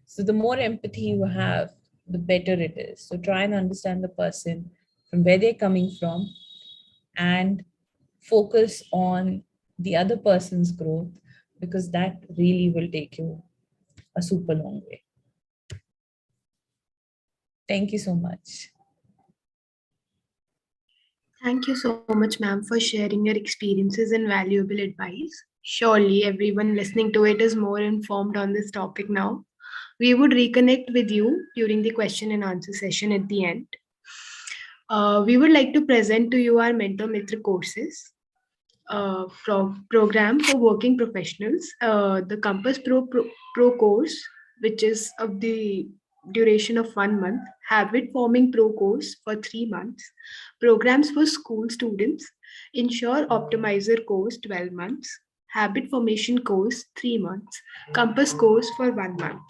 So the more empathy you have, the better it is. So try and understand the person from where they're coming from, and focus on the other person's growth, because that really will take you a super long way. Thank you so much. Thank you so much, ma'am, for sharing your experiences and valuable advice. Surely everyone listening to it is more informed on this topic now. We would reconnect with you during the question and answer session at the end. We would like to present to you our Mentor Mitr courses. Program for working professionals, the Compass Pro course, which is of the duration of 1 month, Habit Forming Pro course for 3 months, programs for school students, Ensure Optimizer course 12 months, Habit Formation course 3 months, Compass course for 1 month,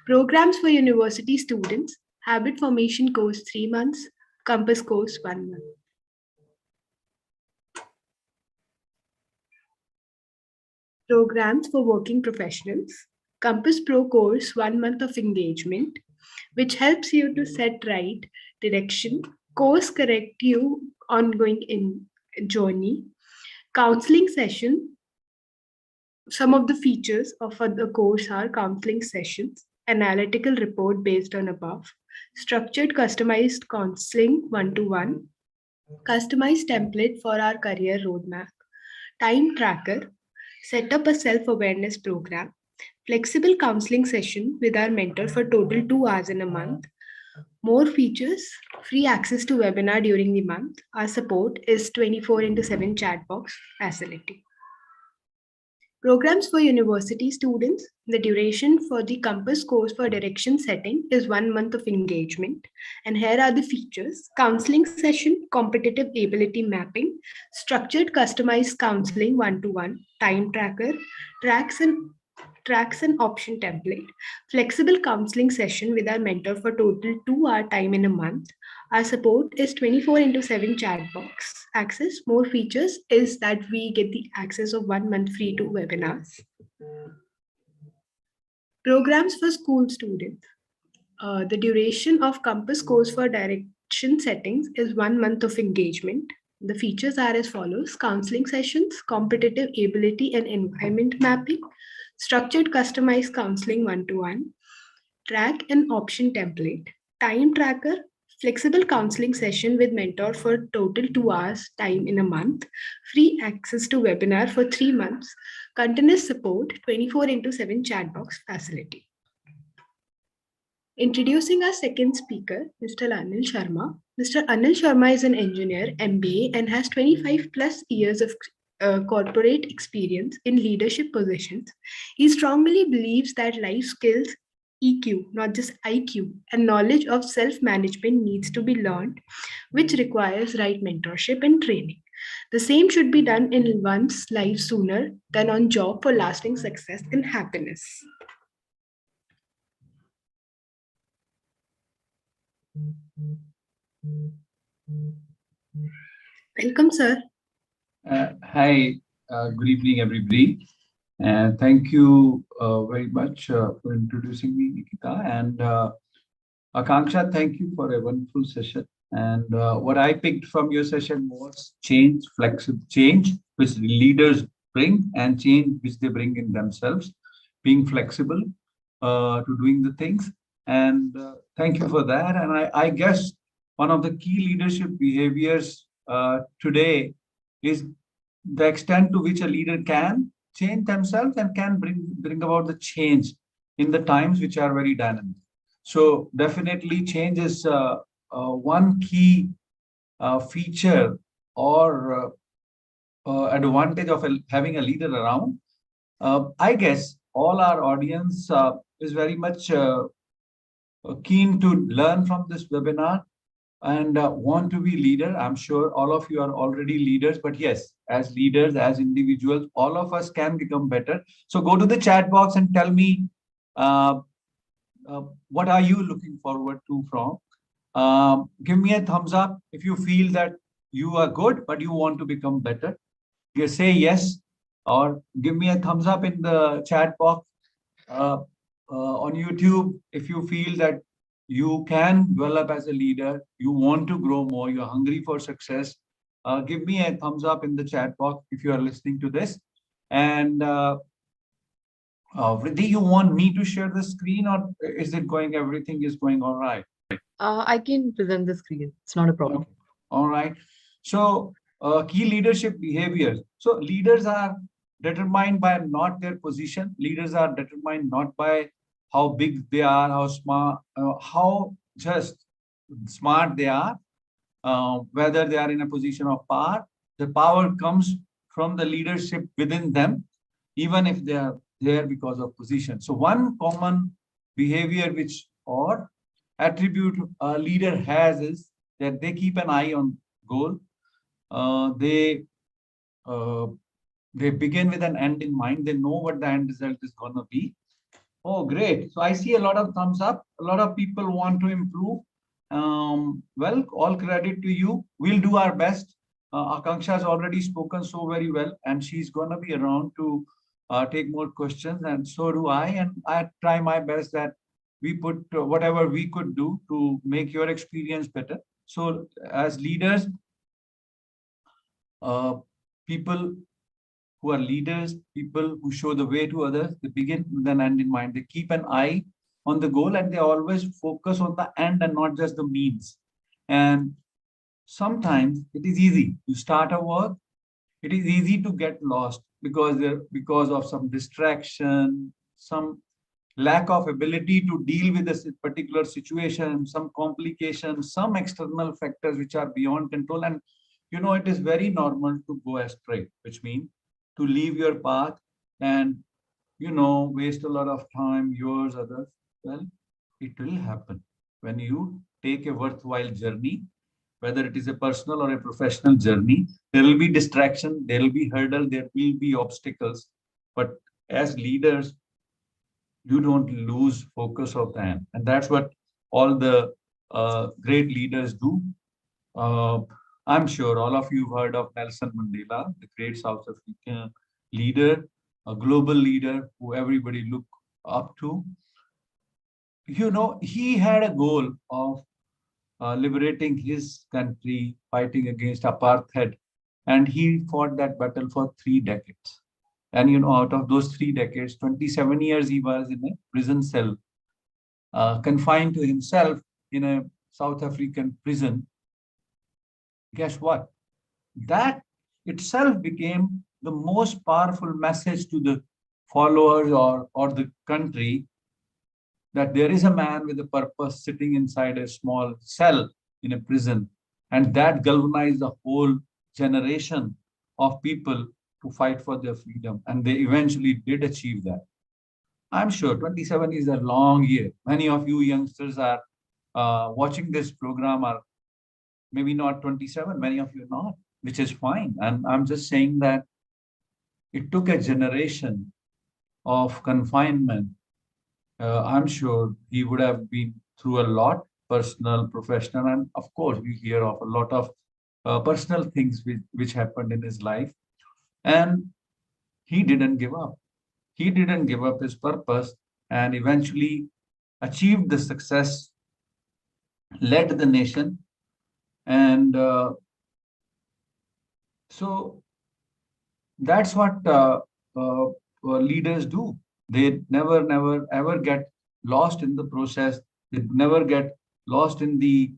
programs for university students, Habit Formation course 3 months, Compass course 1 month. Programs for working professionals, Compass Pro course 1 month of engagement, which helps you to set right direction, course correct you ongoing in journey, counseling session. Some of the features of the course are counseling sessions, analytical report based on above, structured customized counseling 1-to-1, customized template for our career roadmap, time tracker, set up a self-awareness program, flexible counseling session with our mentor for total 2 hours in a month, More features, free access to webinar during the month. Our support is 24/7 chat box facility. Programs for university students. The duration for the Compass course for direction setting is 1 month of engagement. And here are the features: counseling session, competitive ability mapping, structured customized counseling one-to-one, time tracker, tracks and option template, flexible counseling session with our mentor for total 2-hour time in a month. Our support is 24/7 chat box access. More features is that we get the access of 1 month free to webinars. Programs for school students. The duration of Compass course for direction settings is 1 month of engagement. The features are as follows: counseling sessions, competitive ability and environment mapping, structured customized counseling one-to-one, track and option template, time tracker, flexible counseling session with mentor for total 2 hours time in a month, free access to webinar for 3 months, continuous support 24/7 chat box facility. Introducing our second speaker, Mr. Anil Sharma. Mr. Anil Sharma is an engineer, MBA, and has 25 plus years of corporate experience in leadership positions. He strongly believes that life skills, EQ, not just IQ, and knowledge of self-management needs to be learned, which requires right mentorship and training. The same should be done in one's life sooner than on job for lasting success and happiness. Welcome, sir. Hi, good evening, everybody. And thank you very much for introducing me, Nikita. And Akanksha, thank you for a wonderful session. And what I picked from your session was change, flexible change, which leaders bring, and change which they bring in themselves, being flexible to doing the things. And thank you for that. And I guess one of the key leadership behaviors today is the extent to which a leader can change themselves and can bring about the change in the times which are very dynamic. So definitely change is one key feature or advantage of having a leader around. I guess all our audience is very much keen to learn from this webinar and want to be leader. I'm sure all of you are already leaders, but yes, as leaders, as individuals, all of us can become better. So go to the chat box and tell me what are you looking forward to from. Give me a thumbs up if you feel that you are good, but you want to become better. You say yes, or give me a thumbs up in the chat box on YouTube if you feel that you can develop as a leader, you want to grow more, you're hungry for success. Give me a thumbs up in the chat box if you are listening to this. And Vriddhi, you want me to share the screen, or is it going, everything is going all right? I can present the screen. It's not a problem. Okay. All right. So key leadership behaviors. So leaders are determined by not their position. Leaders are determined not by how big they are, how smart, how just smart they are, whether they are in a position of power. The power comes from the leadership within them, even if they are there because of position. So one common behavior which or attribute a leader has is that they keep an eye on goal. They begin with an end in mind. They know what the end result is going to be. Oh, great. So I see a lot of thumbs up. A lot of people want to improve. Well, all credit to you. We'll do our best. Akanksha has already spoken so very well, and she's going to be around to take more questions, and so do I. And I try my best that we put whatever we could do to make your experience better. So as leaders, people who are leaders, people who show the way to others, they begin with an end in mind. They keep an eye on the goal, and they always focus on the end and not just the means. And sometimes it is easy. You start a work, it is easy to get lost because of some distraction, some lack of ability to deal with a particular situation, some complications, some external factors which are beyond control. And it is very normal to go astray, which means to leave your path and waste a lot of time, yours, others. Well, it will happen when you take a worthwhile journey, whether it is a personal or a professional journey. There will be distraction, there will be hurdle, there will be obstacles. But as leaders, you don't lose focus of that. And that's what all the great leaders do. Uh, I'm sure all of you have heard of Nelson Mandela, the great South African leader, a global leader who everybody look up to. He had a goal of liberating his country, fighting against apartheid, and he fought that battle for 3 decades. And out of those 3 decades, 27 years he was in a prison cell, confined to himself in a South African prison. Guess what? That itself became the most powerful message to the followers or the country, that there is a man with a purpose sitting inside a small cell in a prison. And that galvanized the whole generation of people to fight for their freedom. And they eventually did achieve that. I'm sure 27 is a long year. Many of you youngsters are watching this program are maybe not 27, many of you not, which is fine. And I'm just saying that it took a generation of confinement. I'm sure he would have been through a lot, personal, professional, and of course, we hear of a lot of personal things which happened in his life. And he didn't give up. He didn't give up his purpose and eventually achieved the success, led the nation. And so that's what leaders do. They never, ever get lost in the process. They never get lost in the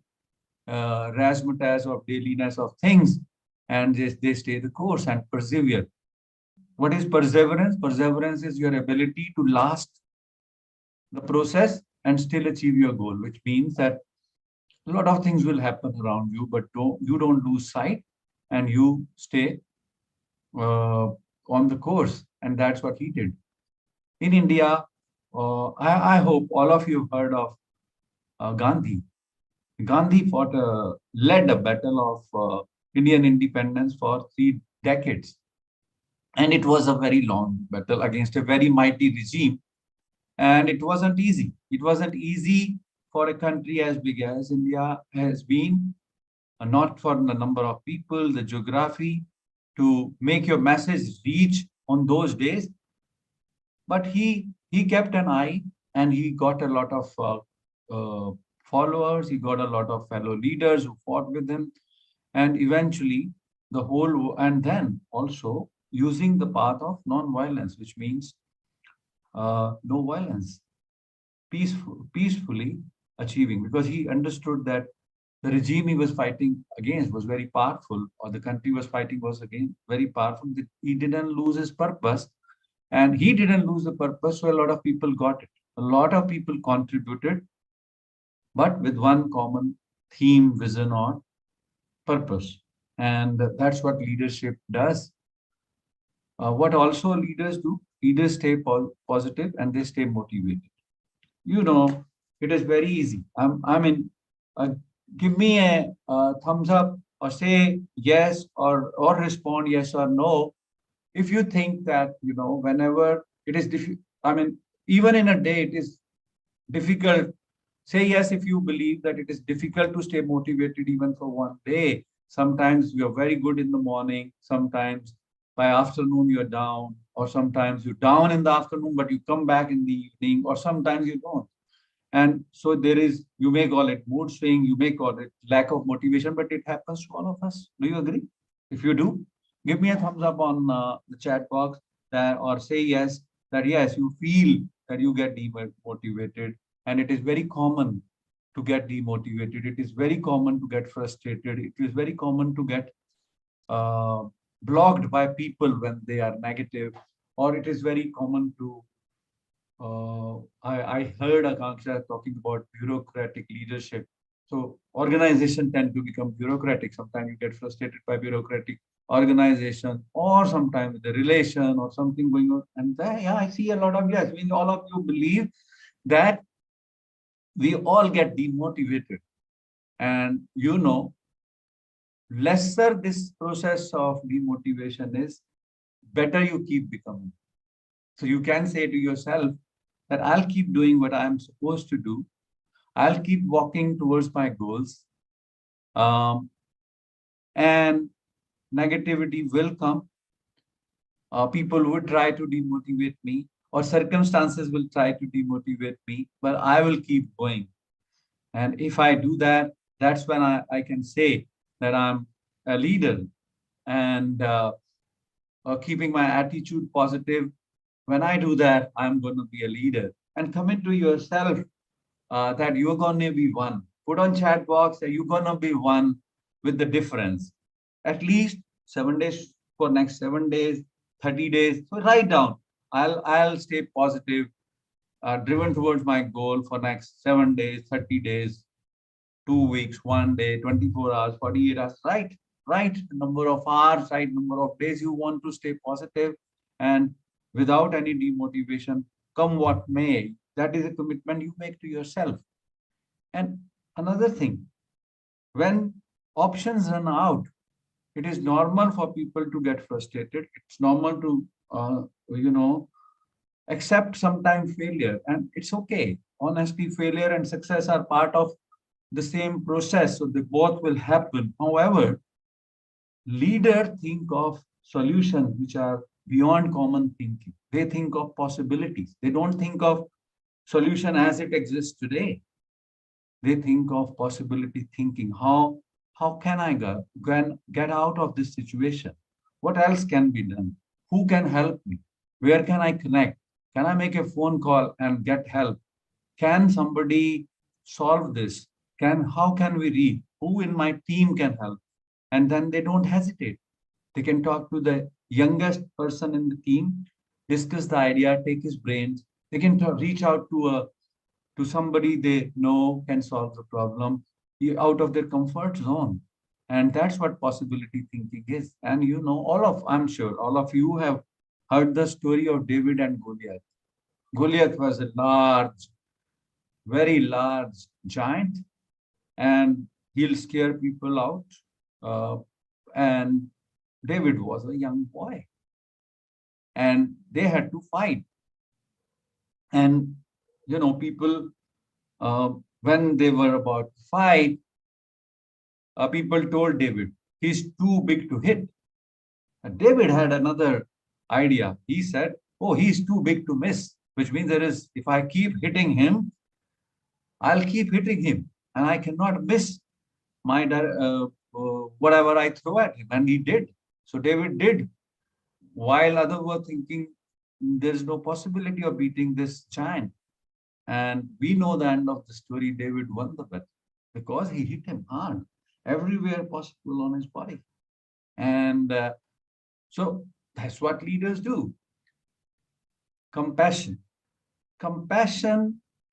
razzmatazz of dailiness of things, and they stay the course and persevere. What is perseverance? Perseverance is your ability to last the process and still achieve your goal, which means that a lot of things will happen around you, but you don't lose sight and you stay on the course. And that's what he did. In India, I hope all of you have heard of Gandhi. Gandhi led a battle of Indian independence for 3 decades. And it was a very long battle against a very mighty regime. And it wasn't easy. It wasn't easy for a country as big as India has been, not for the number of people, the geography, to make your message reach on those days. But he kept an eye, and he got a lot of followers. He got a lot of fellow leaders who fought with him. And eventually, and then also using the path of non-violence, which means no violence, peacefully achieving, because he understood that the regime he was fighting against was very powerful, or the country was fighting was again very powerful. He didn't lose his purpose, and he didn't lose the purpose. So a lot of people got it. A lot of people contributed, but with one common theme, vision, or purpose. And that's what leadership does. What also leaders do, leaders stay positive and they stay motivated. It is very easy. Give me a thumbs up or say yes or respond yes or no if you think that, whenever it is even in a day, it is difficult. Say yes if you believe that it is difficult to stay motivated even for one day. Sometimes you're very good in the morning, sometimes by afternoon you're down, or sometimes you're down in the afternoon, but you come back in the evening, or sometimes you don't. And so you may call it mood swing, you may call it lack of motivation, but it happens to all of us. Do you agree? If you do, give me a thumbs up on the chat box or say yes, that yes, you feel that you get demotivated. And it is very common to get demotivated. It is very common to get frustrated. It is very common to get blocked by people when they are negative, or it is very common to I heard Akanksha talking about bureaucratic leadership. So organization tend to become bureaucratic. Sometimes you get frustrated by bureaucratic organization, or sometimes the relation or something going on. And there, yeah, I see a lot of yes. I mean, all of you believe that we all get demotivated, and lesser this process of demotivation is, better you keep becoming. So you can say to yourself that I'll keep doing what I'm supposed to do. I'll keep walking towards my goals. And negativity will come. People would try to demotivate me, or circumstances will try to demotivate me, but I will keep going. And if I do that, that's when I can say that I'm a leader. And keeping my attitude positive, when I do that, I'm going to be a leader. And commit to yourself that you're going to be one. Put on chat box that you're going to be one with the difference. At least 7 days for next 7 days, 30 days. So write down. I'll stay positive, driven towards my goal for next 7 days, 30 days, 2 weeks, 1 day, 24 hours, 48 hours. Write number of hours, right number of days you want to stay positive, and without any demotivation, come what may. That is a commitment you make to yourself. And another thing, when options run out, it is normal for people to get frustrated. It's normal to, accept sometimes failure, and it's okay. Honesty, failure, and success are part of the same process, so they both will happen. However, leaders think of solutions which are beyond common thinking. They think of possibilities. They don't think of solution as it exists today. They think of possibility thinking. How can I get out of this situation? What else can be done? Who can help me? Where can I connect? Can I make a phone call and get help? Can somebody solve this? How can we read? Who in my team can help? And then they don't hesitate. They can talk to the youngest person in the team, discuss the idea, take his brains. They can reach out to somebody they know can solve the problem out of their comfort zone. And that's what possibility thinking is. And I'm sure all of you have heard the story of David and Goliath. Goliath was a large, very large giant, and he'll scare people out. And David was a young boy, and they had to fight. And people, when they were about to fight, people told David, he's too big to hit. And David had another idea. He said, oh, he's too big to miss, which means if I keep hitting him, I'll keep hitting him, and I cannot miss my whatever I throw at him. And he did. So David did, while others were thinking there's no possibility of beating this giant. And we know the end of the story. David won the battle because he hit him hard everywhere possible on his body. And so that's what leaders do. Compassion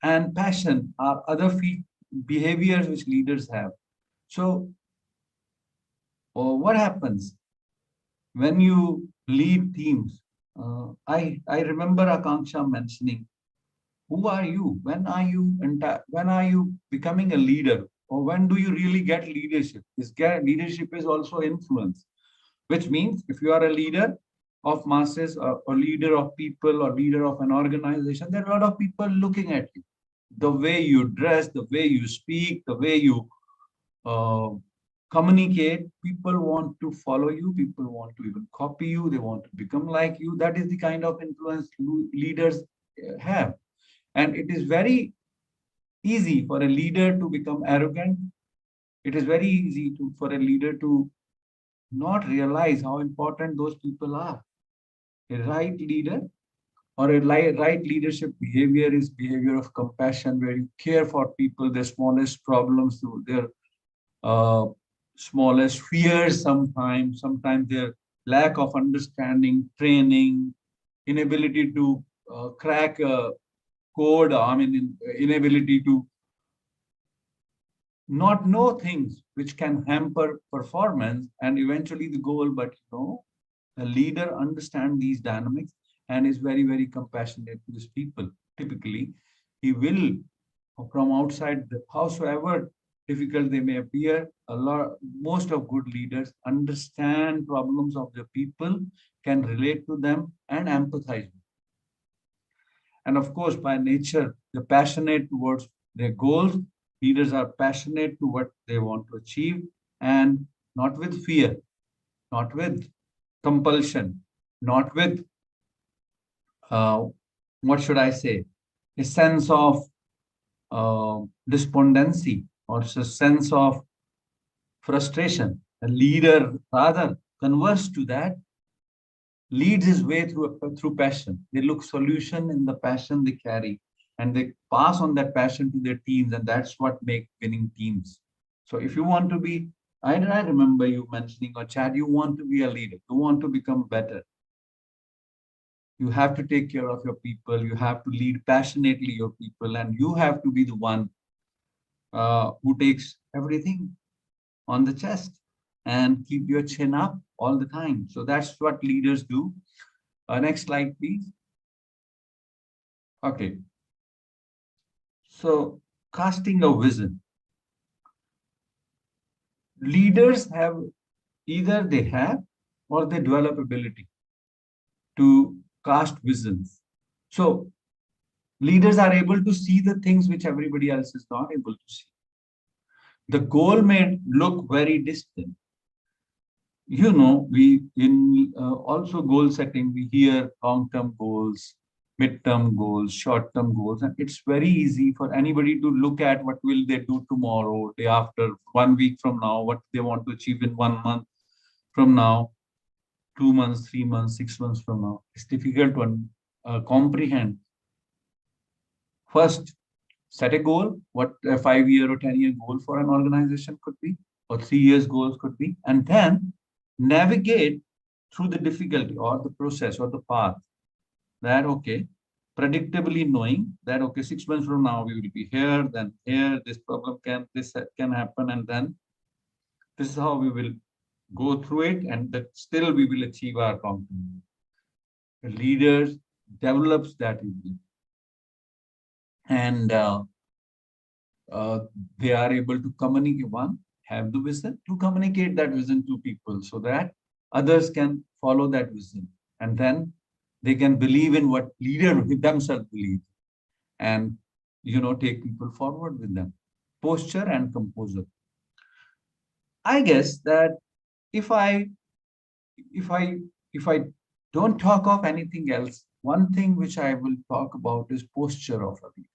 and passion are other behaviors which leaders have. So what happens when you lead teams? I remember Akanksha mentioning, who are you? When are you becoming a leader? Or when do you really get leadership? Leadership is also influence, which means if you are a leader of masses or leader of people or leader of an organization, there are a lot of people looking at you. The way you dress, the way you speak, the way you communicate, people want to follow you, people want to even copy you, they want to become like you. That is the kind of influence leaders have. And it is very easy for a leader to become arrogant. It is very easy for a leader to not realize how important those people are. A right leader or a right leadership behavior is behavior of compassion, where you care for people, their smallest problems, their smallest fears, sometimes their lack of understanding, training, inability to crack a code, inability to not know things which can hamper performance and eventually the goal. But the leader understands these dynamics and is very, very compassionate to his people. Typically, he will, from outside, howsoever difficult they may appear, most of good leaders understand problems of the people, can relate to them and empathize. And of course, by nature, they're passionate towards their goals. Leaders are passionate to what they want to achieve, and not with fear, not with compulsion, not with, what should I say, a sense of despondency or a sense of frustration. A leader rather converts to that, leads his way through passion. They look solution in the passion they carry, and they pass on that passion to their teams, and that's what makes winning teams. So if you want to be, I remember you mentioning, or Chad, you want to be a leader, you want to become better. You have to take care of your people, you have to lead passionately your people, and you have to be the one who takes everything on the chest and keep your chin up all the time. So that's what leaders do. Next slide, please. Okay. So casting a vision. Leaders have, either they have or they develop ability to cast visions. So leaders are able to see the things which everybody else is not able to see. The goal may look very distant. We in also goal setting, we hear long-term goals, mid-term goals, short-term goals, and it's very easy for anybody to look at what will they do tomorrow, day after, 1 week from now, what they want to achieve in 1 month from now, 2 months, 3 months, 6 months from now. It's difficult to comprehend. First, set a goal, what a 5-year or 10-year goal for an organization could be, or 3 years goals could be, and then navigate through the difficulty or the process or the path. That, okay, predictably knowing that, okay, 6 months from now we will be here, then here, this can happen, and then this is how we will go through it, and that still we will achieve our long-term. The leaders develops that ability, and they are able to communicate, have the vision, to communicate that vision to people so that others can follow that vision, and then they can believe in what leader themselves believe, and take people forward with them. Posture and composure. I guess that if I don't talk of anything else, one thing which I will talk about is posture of a leader.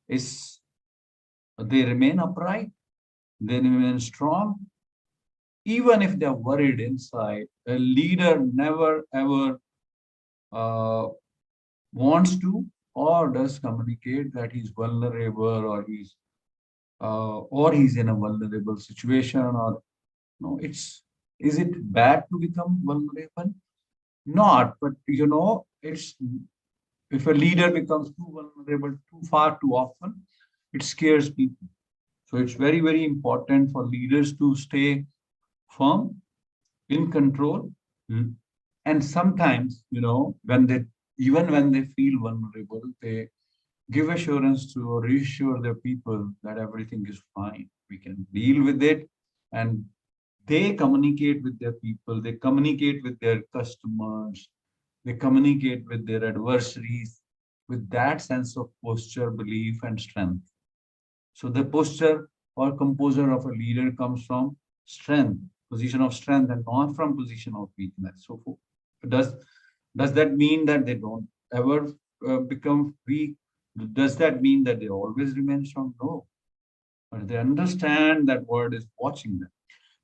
Is they remain upright, they remain strong, even if they're worried inside. A leader never ever wants to or does communicate that he's vulnerable, or he's in a vulnerable situation, or no. Is it bad to become vulnerable? Not, but it's, if a leader becomes too vulnerable too often, it scares people. So it's very, very important for leaders to stay firm, in control. And sometimes, when they feel vulnerable, they give assurance to, or reassure their people that everything is fine. We can deal with it. And they communicate with their people, they communicate with their customers, they communicate with their adversaries with that sense of posture, belief, and strength. So the posture or composure of a leader comes from strength, position of strength, and not from position of weakness. So does that mean that they don't ever become weak? Does that mean that they always remain strong? No. But they understand that world is watching them.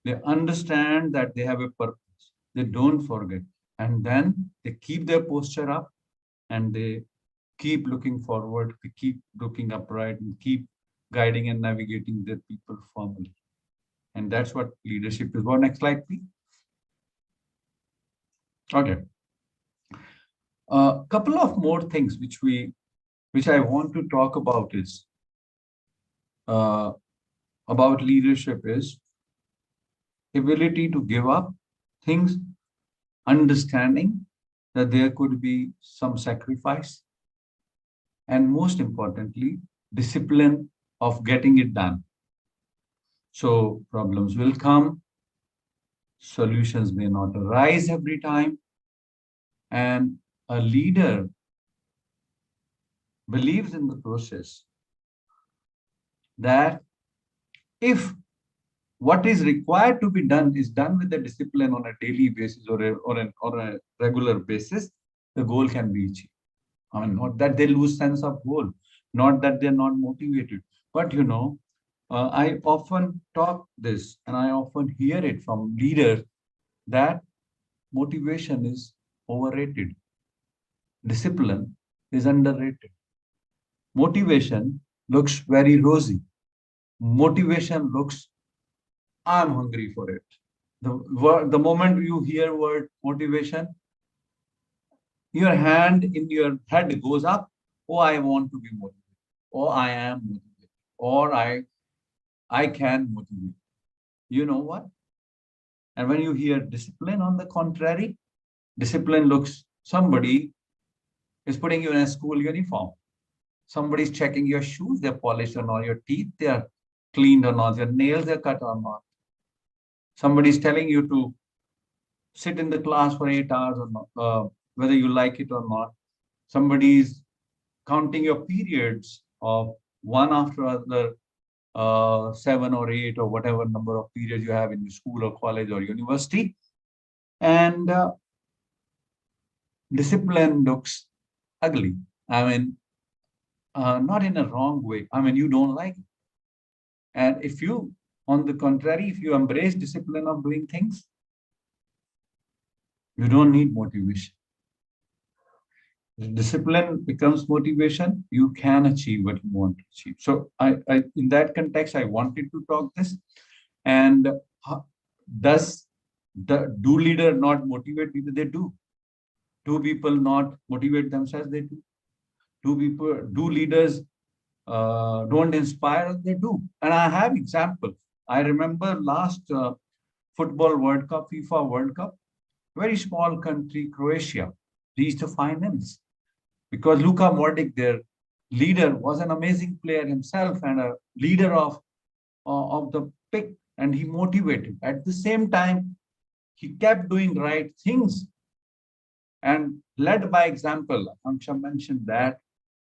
They understand that they have a purpose. They don't forget. And then they keep their posture up, and they keep looking forward, they keep looking upright, and keep guiding and navigating their people firmly. And that's what leadership is. Next slide, please. Okay. A couple of more things which I want to talk about is about leadership is ability to give up things, understanding that there could be some sacrifice, and most importantly, discipline of getting it done. So problems will come, solutions may not arise every time, and a leader believes in the process that if what is required to be done is done with the discipline on a daily basis or a regular basis, the goal can be achieved. I mean, not that they lose sense of goal, not that they're not motivated, but I often talk this and I often hear it from leaders that motivation is overrated. Discipline is underrated. Motivation looks very rosy. Motivation looks, I'm hungry for it. The moment you hear word motivation, your hand in your head goes up. Oh, I want to be motivated. Or I am motivated. Or I can motivate. You know what? And when you hear discipline, on the contrary, discipline looks, somebody is putting you in a school uniform. Somebody's checking your shoes, they're polished or not, your teeth, they're cleaned or not, your nails are cut or not. Somebody's telling you to sit in the class for 8 hours or not, whether you like it or not. Somebody's counting your periods of one after other, 7 or 8 or whatever number of periods you have in your school or college or university. And discipline looks ugly. I mean, not in a wrong way. I mean, you don't like it. And if you, on the contrary, if you embrace discipline of doing things, you don't need motivation. If discipline becomes motivation, you can achieve what you want to achieve. So in that context, I wanted to talk this. And do leader not motivate people? They do. Do people not motivate themselves? They do. Do leaders don't inspire? They do. And I have examples. I remember last football World Cup, FIFA World Cup, very small country, Croatia, reached the finals because Luka Modric, their leader, was an amazing player himself and a leader of the pick, and he motivated. At the same time, he kept doing right things and led by example. Akanksha mentioned that,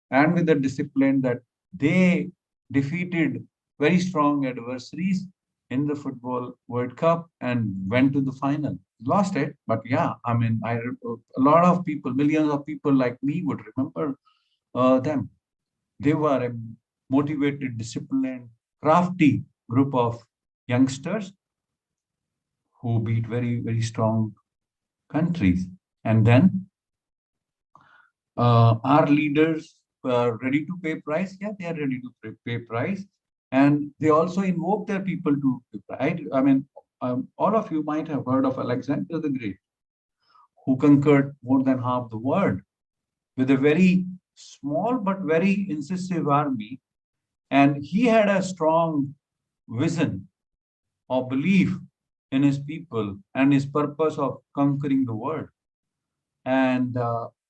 and with the discipline that they defeated very strong adversaries in the football World Cup and went to the final. Lost it, but yeah, I mean, a lot of people, millions of people like me would remember them. They were a motivated, disciplined, crafty group of youngsters who beat very, very strong countries. And then our leaders are ready to pay price. Yeah, they are ready to pay price. And they also invoke their people to pay price. I mean, all of you might have heard of Alexander the Great, who conquered more than half the world with a very small but very incisive army. And he had a strong vision or belief in his people and his purpose of conquering the world. And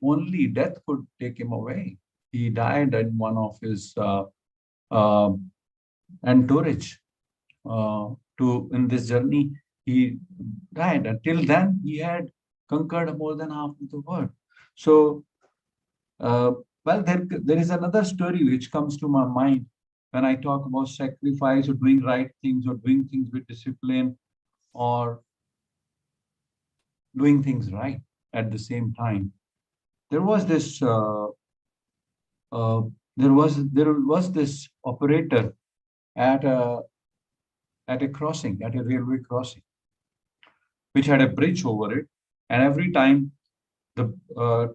only death could take him away. He died in one of his entourage. In this journey, he died. Until then, he had conquered more than half of the world. So, well, there is another story which comes to my mind when I talk about sacrifice or doing right things or doing things with discipline or doing things right at the same time. There was this this operator at a crossing, at a railway crossing, which had a bridge over it, and every time the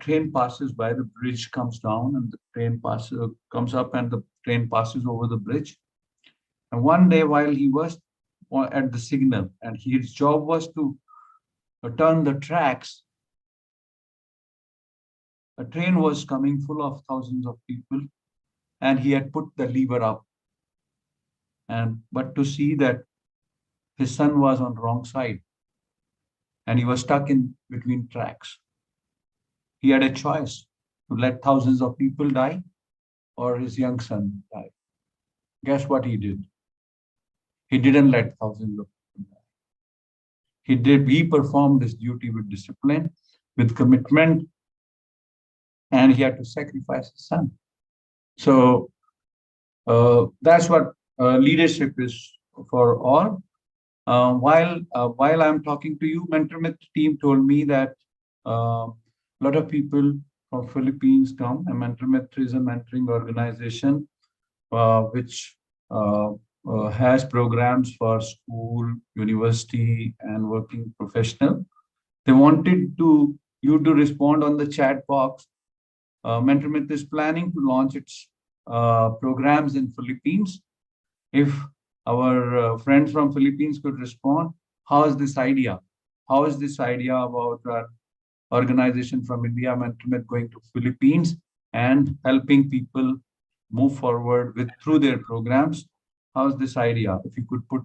train passes by, the bridge comes down, and the train comes up, and the train passes over the bridge. And one day, while he was at the signal, and his job was to turn the tracks, a train was coming full of thousands of people, and he had put the lever up. But to see that his son was on the wrong side and he was stuck in between tracks. He had a choice to let thousands of people die or his young son die. Guess what he did? He didn't let thousands of people die. He performed his duty with discipline, with commitment, and he had to sacrifice his son. So that's what leadership is for all. While I'm talking to you, Mentor Mitr team told me that a lot of people from Philippines come. And Mentor Mitr is a mentoring organization which has programs for school, university, and working professional. They wanted you to respond on the chat box. Mentor Mitr is planning to launch its programs in Philippines. If our friends from Philippines could respond, how is this idea? How is this idea about our organization from India, Mentor Mitr, going to Philippines and helping people move forward through their programs? How's this idea? If you could put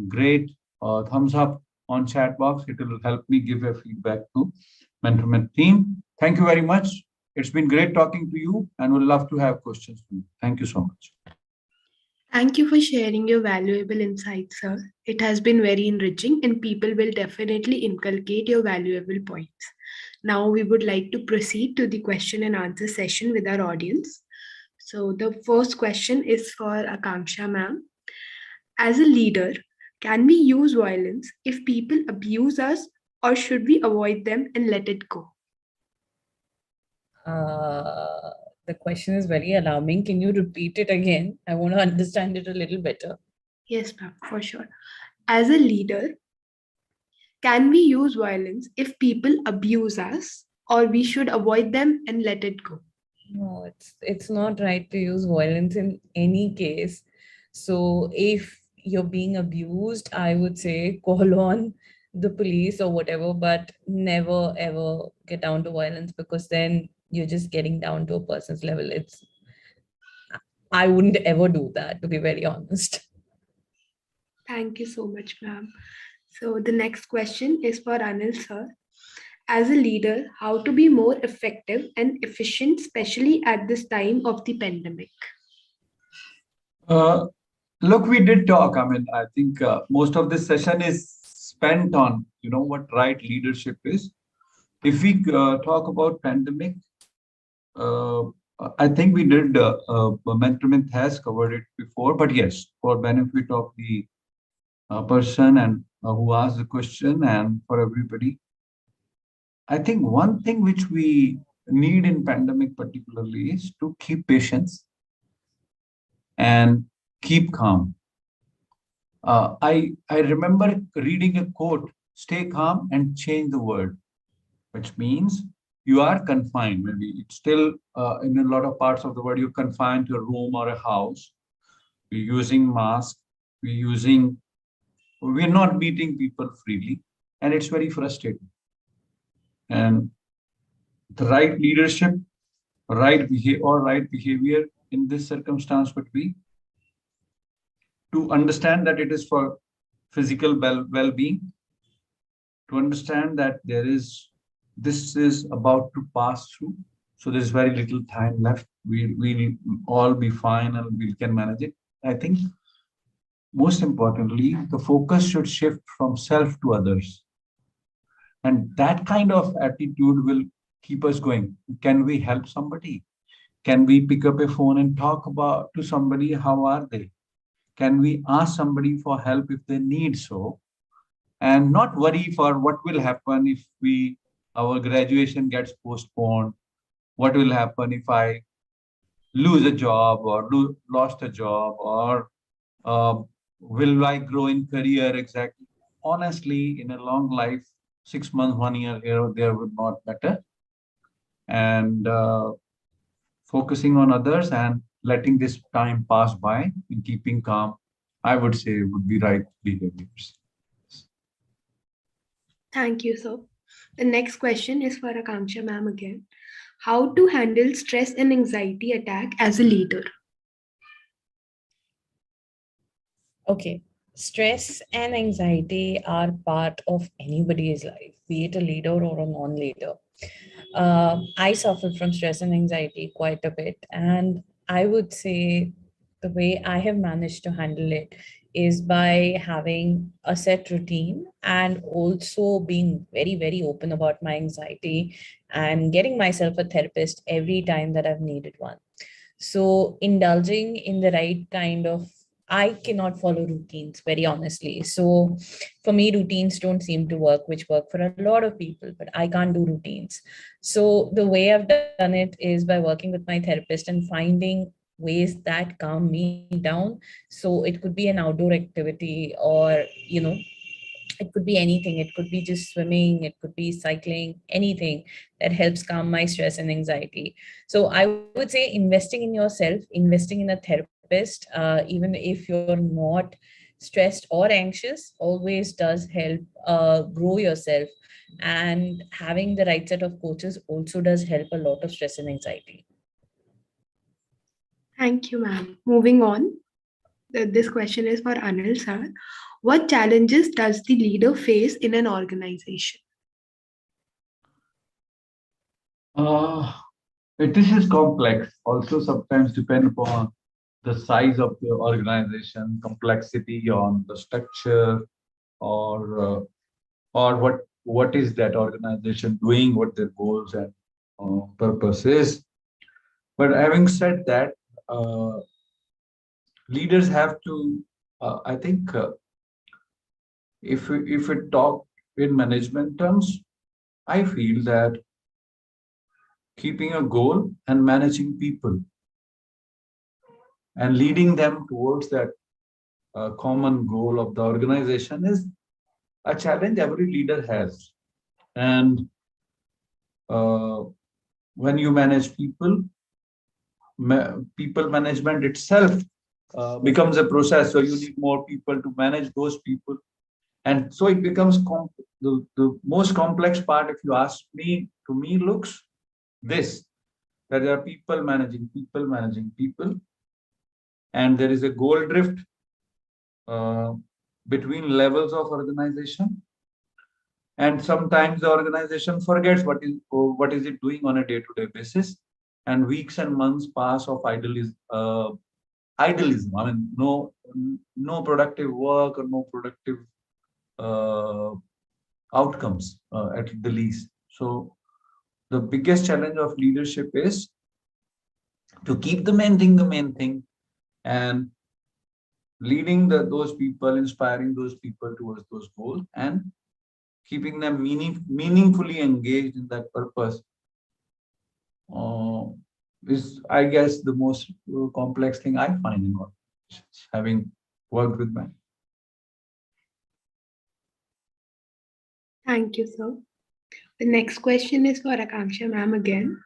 great thumbs up on chat box, it will help me give a feedback to Mentor Mitr team. Thank you very much. It's been great talking to you, and we'd love to have questions from you. Thank you so much. Thank you for sharing your valuable insights, sir. It has been very enriching, and people will definitely inculcate your valuable points. Now, we would like to proceed to the question and answer session with our audience. So, the first question is for Akanksha ma'am. As a leader, can we use violence if people abuse us, or should we avoid them and let it go? The question is very alarming. Can you repeat it again? I want to understand it a little better. Yes, ma'am, for sure. As a leader, can we use violence if people abuse us, or we should avoid them and let it go? No, it's not right to use violence in any case. So if you're being abused, I would say call on the police or whatever, but never ever get down to violence, because then you're just getting down to a person's level. I wouldn't ever do that, to be very honest. Thank you so much, ma'am. So the next question is for Anil sir. As a leader, how to be more effective and efficient, especially at this time of the pandemic? Look, we did talk. I mean, I think most of this session is spent on, what right leadership is. If we talk about pandemic, I think we did, Mentor Mitr has covered it before, but yes, for benefit of the person and who asked the question and for everybody, I think one thing which we need in pandemic particularly is to keep patience and keep calm. I remember reading a quote, "Stay calm and change the world," which means you are confined. Maybe it's still in a lot of parts of the world, you're confined to a room or a house. We're using masks. We're not meeting people freely, and it's very frustrating. And the right leadership, right behavior in this circumstance would be to understand that it is for physical well-being, to understand that this is about to pass through. So there's very little time left. We'll all be fine and we can manage it. I think most importantly, the focus should shift from self to others. And that kind of attitude will keep us going. Can we help somebody? Can we pick up a phone and talk to somebody? How are they? Can we ask somebody for help if they need so? And not worry for what will happen if our graduation gets postponed. What will happen if I lose a job or lost a job, or will I grow in career exactly? Honestly, in a long life, 6 months, 1 year here or there would not matter. And focusing on others and letting this time pass by and keeping calm, I would say would be right behaviors. Thank you, sir. The next question is for Akanksha ma'am again. How to handle stress and anxiety attack as a leader? Okay. Stress and anxiety are part of anybody's life, be it a leader or a non-leader. I suffered from stress and anxiety quite a bit, and I would say the way I have managed to handle it is by having a set routine and also being very, very open about my anxiety and getting myself a therapist every time that I've needed one. So indulging in the right kind of, I cannot follow routines very honestly. So for me, routines don't seem to work, which work for a lot of people, but I can't do routines. So the way I've done it is by working with my therapist and finding ways that calm me down. So it could be an outdoor activity, or it could be anything. It could be just swimming, it could be cycling, anything that helps calm my stress and anxiety. So I would say investing in yourself, investing in a therapist, even if you're not stressed or anxious, always does help grow yourself. And having the right set of coaches also does help a lot of stress and anxiety. Thank you, ma'am. Moving on. This question is for Anil sir. What challenges does the leader face in an organization? This is complex. Also, sometimes depend upon the size of the organization, complexity on the structure, or what is that organization doing, what their goals and purpose is. But having said that, leaders have to, I think, if we talk in management terms, I feel that keeping a goal and managing people and leading them towards that common goal of the organization is a challenge every leader has. And when you manage people, people management itself becomes a process. So you need more people to manage those people. And so it becomes the most complex part, if you ask me, to me, looks this, that there are people managing people, and there is a goal drift between levels of organization. And sometimes the organization forgets what is it doing on a day-to-day basis, and weeks and months pass of idealism. I mean, no productive work or no productive outcomes at the least. So the biggest challenge of leadership is to keep the main thing, and leading those people, inspiring those people towards those goals, and keeping them meaningfully engaged in that purpose is, I guess, the most complex thing I find in organizations, having worked with them. Thank you, sir. The next question is for Akanksha ma'am again.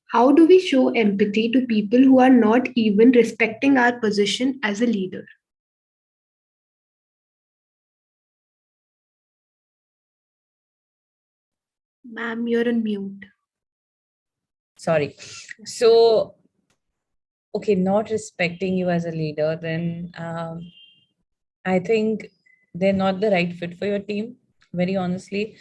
How do we show empathy to people who are not even respecting our position as a leader? Ma'am, you're on mute. Sorry. So, okay, not respecting you as a leader, then I think they're not the right fit for your team. Very honestly,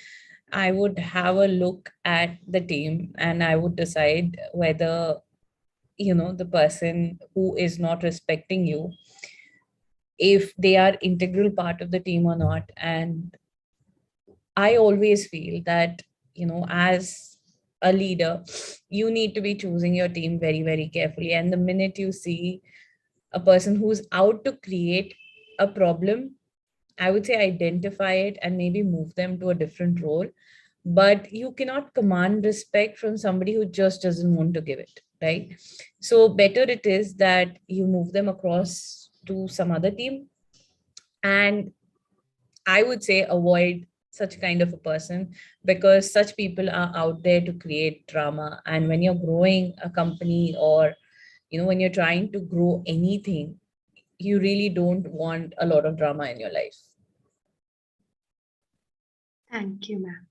I would have a look at the team and I would decide whether, the person who is not respecting you, if they are integral part of the team or not. And I always feel that, as a leader, you need to be choosing your team very, very carefully. And the minute you see a person who's out to create a problem, I would say identify it and maybe move them to a different role. But you cannot command respect from somebody who just doesn't want to give it, right? So better it is that you move them across to some other team. And I would say avoid such kind of a person, because such people are out there to create drama. And when you're growing a company, or when you're trying to grow anything, you really don't want a lot of drama in your life. Thank you, ma'am.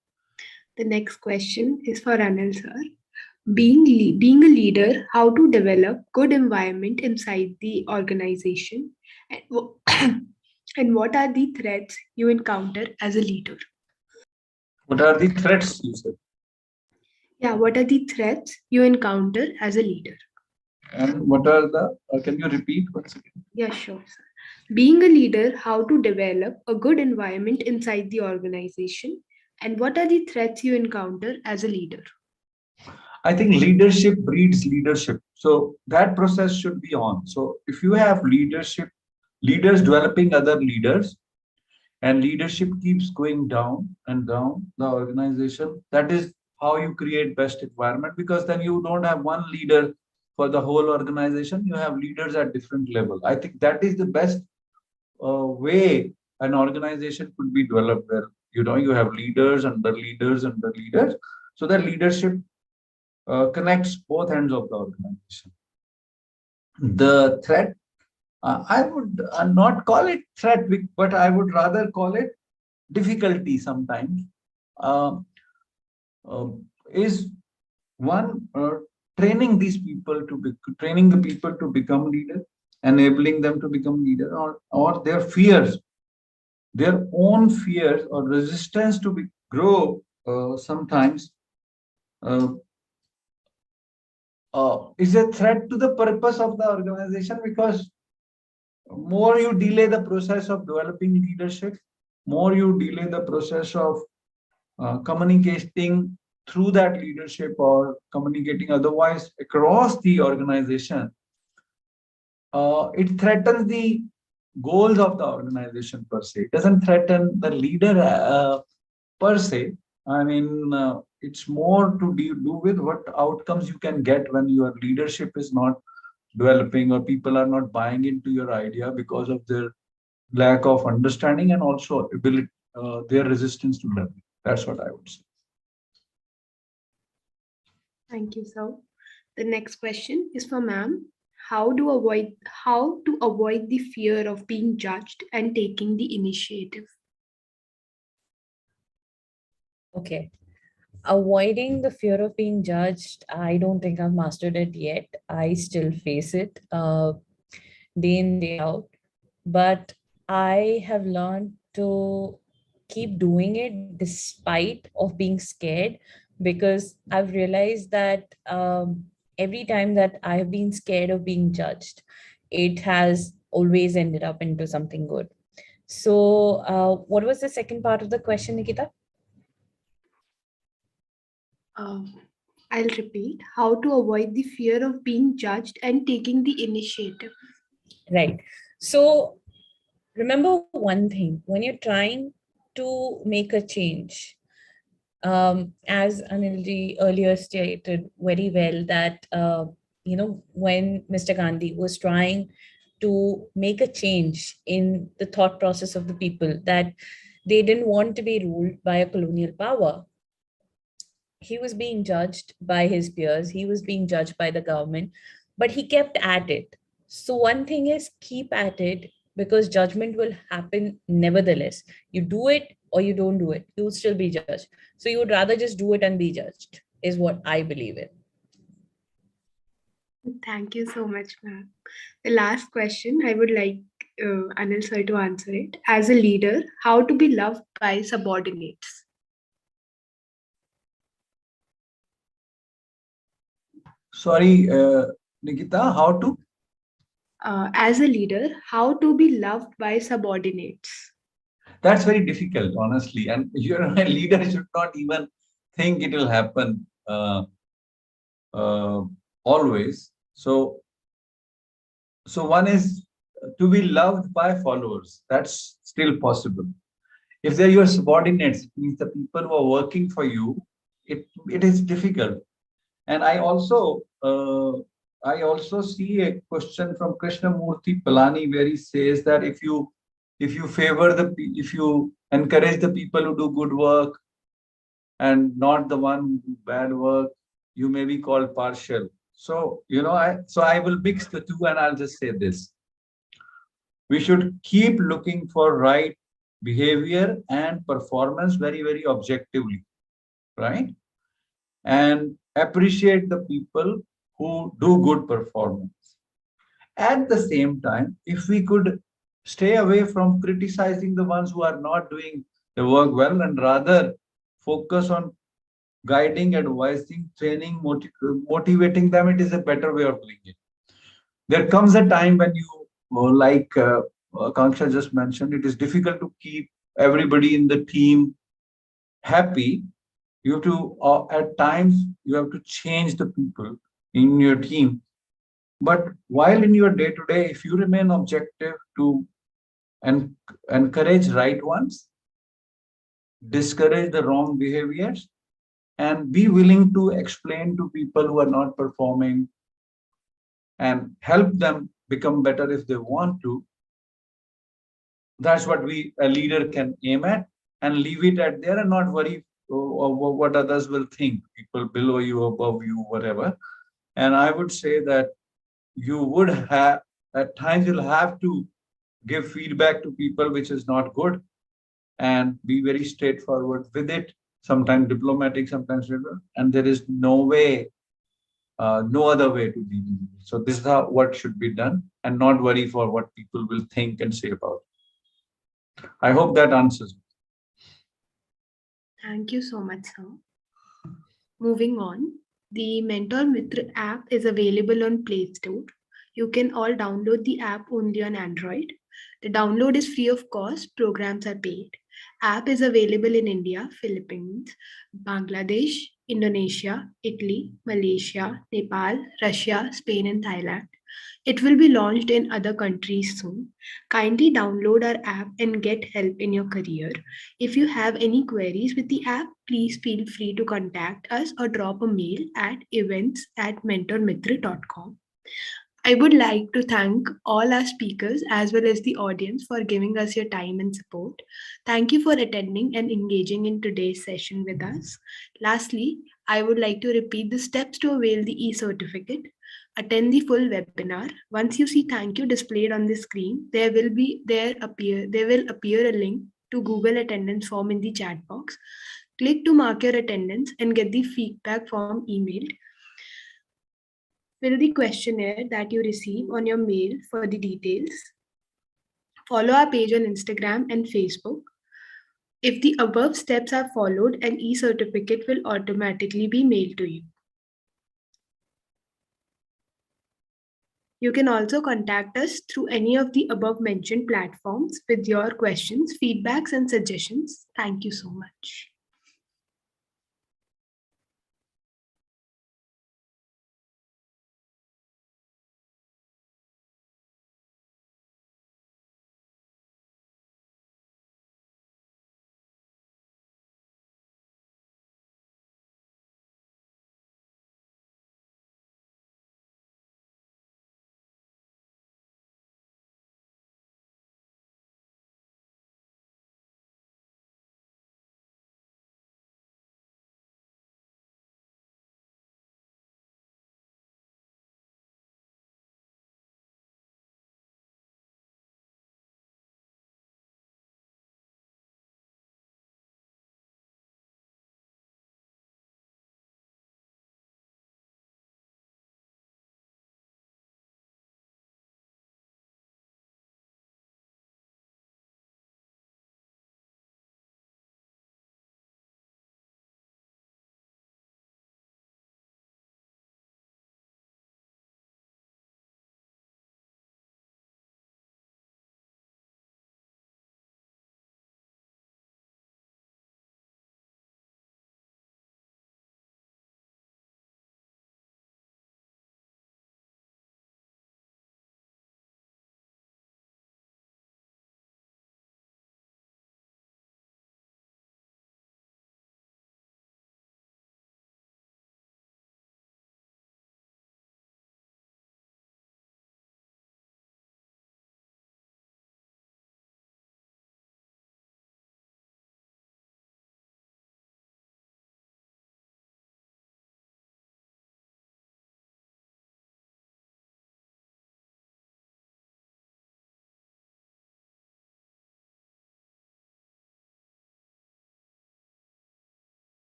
The next question is for Anil sir. Being a leader, how to develop good environment inside the organization, and, and what are the threats you encounter as a leader? What are the threats you said? Yeah, what are the threats you encounter as a leader? And what are the, can you repeat once again? Yeah, sure, sir. Being a leader, how to develop a good environment inside the organization, and what are the threats you encounter as a leader? I think leadership breeds leadership. So that process should be on. So if you have leaders developing other leaders, and leadership keeps going down and down the organization, that is how you create best environment, because then you don't have one leader for the whole organization. You have leaders at different level. I think that is the best way an organization could be developed, where you have leaders under leaders under leaders, so that leadership connects both ends of the organization. The threat, I would not call it threat, but I would rather call it difficulty sometimes. Uh, is one, training training the people to become leader, enabling them to become leader, or their fears, their own fears or resistance to grow sometimes is a threat to the purpose of the organization, because more you delay the process of developing leadership, more you delay the process of communicating through that leadership or communicating otherwise across the organization, it threatens the goals of the organization per se. It doesn't threaten the leader per se. I mean, it's more to do with what outcomes you can get when your leadership is not developing, or people are not buying into your idea because of their lack of understanding and also ability, their resistance to learning. That's what I would say. Thank you, sir. The next question is for ma'am. How to avoid the fear of being judged and taking the initiative? Okay. Avoiding the fear of being judged, I don't think I've mastered it yet. I still face it day in, day out. But I have learned to keep doing it despite of being scared, because I've realized that every time that I've been scared of being judged, it has always ended up into something good. So what was the second part of the question, Nikita? I'll repeat. How to avoid the fear of being judged and taking the initiative? Right. So remember one thing, when you're trying to make a change, as Anilji earlier stated very well, that when Mr. Gandhi was trying to make a change in the thought process of the people, that they didn't want to be ruled by a colonial power, he was being judged by his peers, he was being judged by the government, but he kept at it. So one thing is, keep at it, because judgment will happen nevertheless. You do it or you don't do it, you'll still be judged. So you would rather just do it and be judged, is what I believe in. Thank you so much, ma'am. The last question, I would like Anil sir to answer it. As a leader, how to be loved by subordinates? Sorry, Nikita, how to? As a leader, how to be loved by subordinates? That's very difficult, honestly. And you're a leader should not even think it will happen always. So one is to be loved by followers. That's still possible. If they're your subordinates, it means the people who are working for you, it is difficult. And I also see a question from Krishnamurti Palani, where he says that if you encourage the people who do good work and not the one who do bad work, you may be called partial. So I will mix the two, and I'll just say this: we should keep looking for right behavior and performance very, very objectively, right? And appreciate the people who do good performance. At the same time, if we could stay away from criticizing the ones who are not doing the work well and rather focus on guiding, advising, training, motivating them, it is a better way of doing it. There comes a time when you, like Kanksha just mentioned, it is difficult to keep everybody in the team happy. You have to, at times, you have to change the people in your team. But while in your day-to-day, if you remain objective to encourage right ones, discourage the wrong behaviors, and be willing to explain to people who are not performing and help them become better if they want to, that's what a leader can aim at, and leave it at there and not worry what others will think, people below you, above you, whatever. And I would say that you would have, at times you'll have to give feedback to people which is not good, and be very straightforward with it, sometimes diplomatic, sometimes, and there is no way, no other way to deal with it. So this is what should be done, and not worry for what people will think and say about it. I hope that answers. Thank you so much, sir. Moving on, the Mentor Mitr app is available on Play Store. You can all download the app only on Android. The download is free of cost, programs are paid. App is available in India, Philippines, Bangladesh, Indonesia, Italy, Malaysia, Nepal, Russia, Spain, and Thailand. It will be launched in other countries soon. Kindly download our app and get help in your career. If you have any queries with the app, please feel free to contact us or drop a mail at events@mentormitra.com. I would like to thank all our speakers as well as the audience for giving us your time and support. Thank you for attending and engaging in today's session with us. Lastly, I would like to repeat the steps to avail the e-certificate. Attend the full webinar. Once you see thank you displayed on the screen, there will appear a link to Google attendance form in the chat box. Click to mark your attendance and get the feedback form emailed. Fill the questionnaire that you receive on your mail for the details. Follow our page on Instagram and Facebook. If the above steps are followed, an e-certificate will automatically be mailed to you. You can also contact us through any of the above mentioned platforms with your questions, feedbacks, and suggestions. Thank you so much.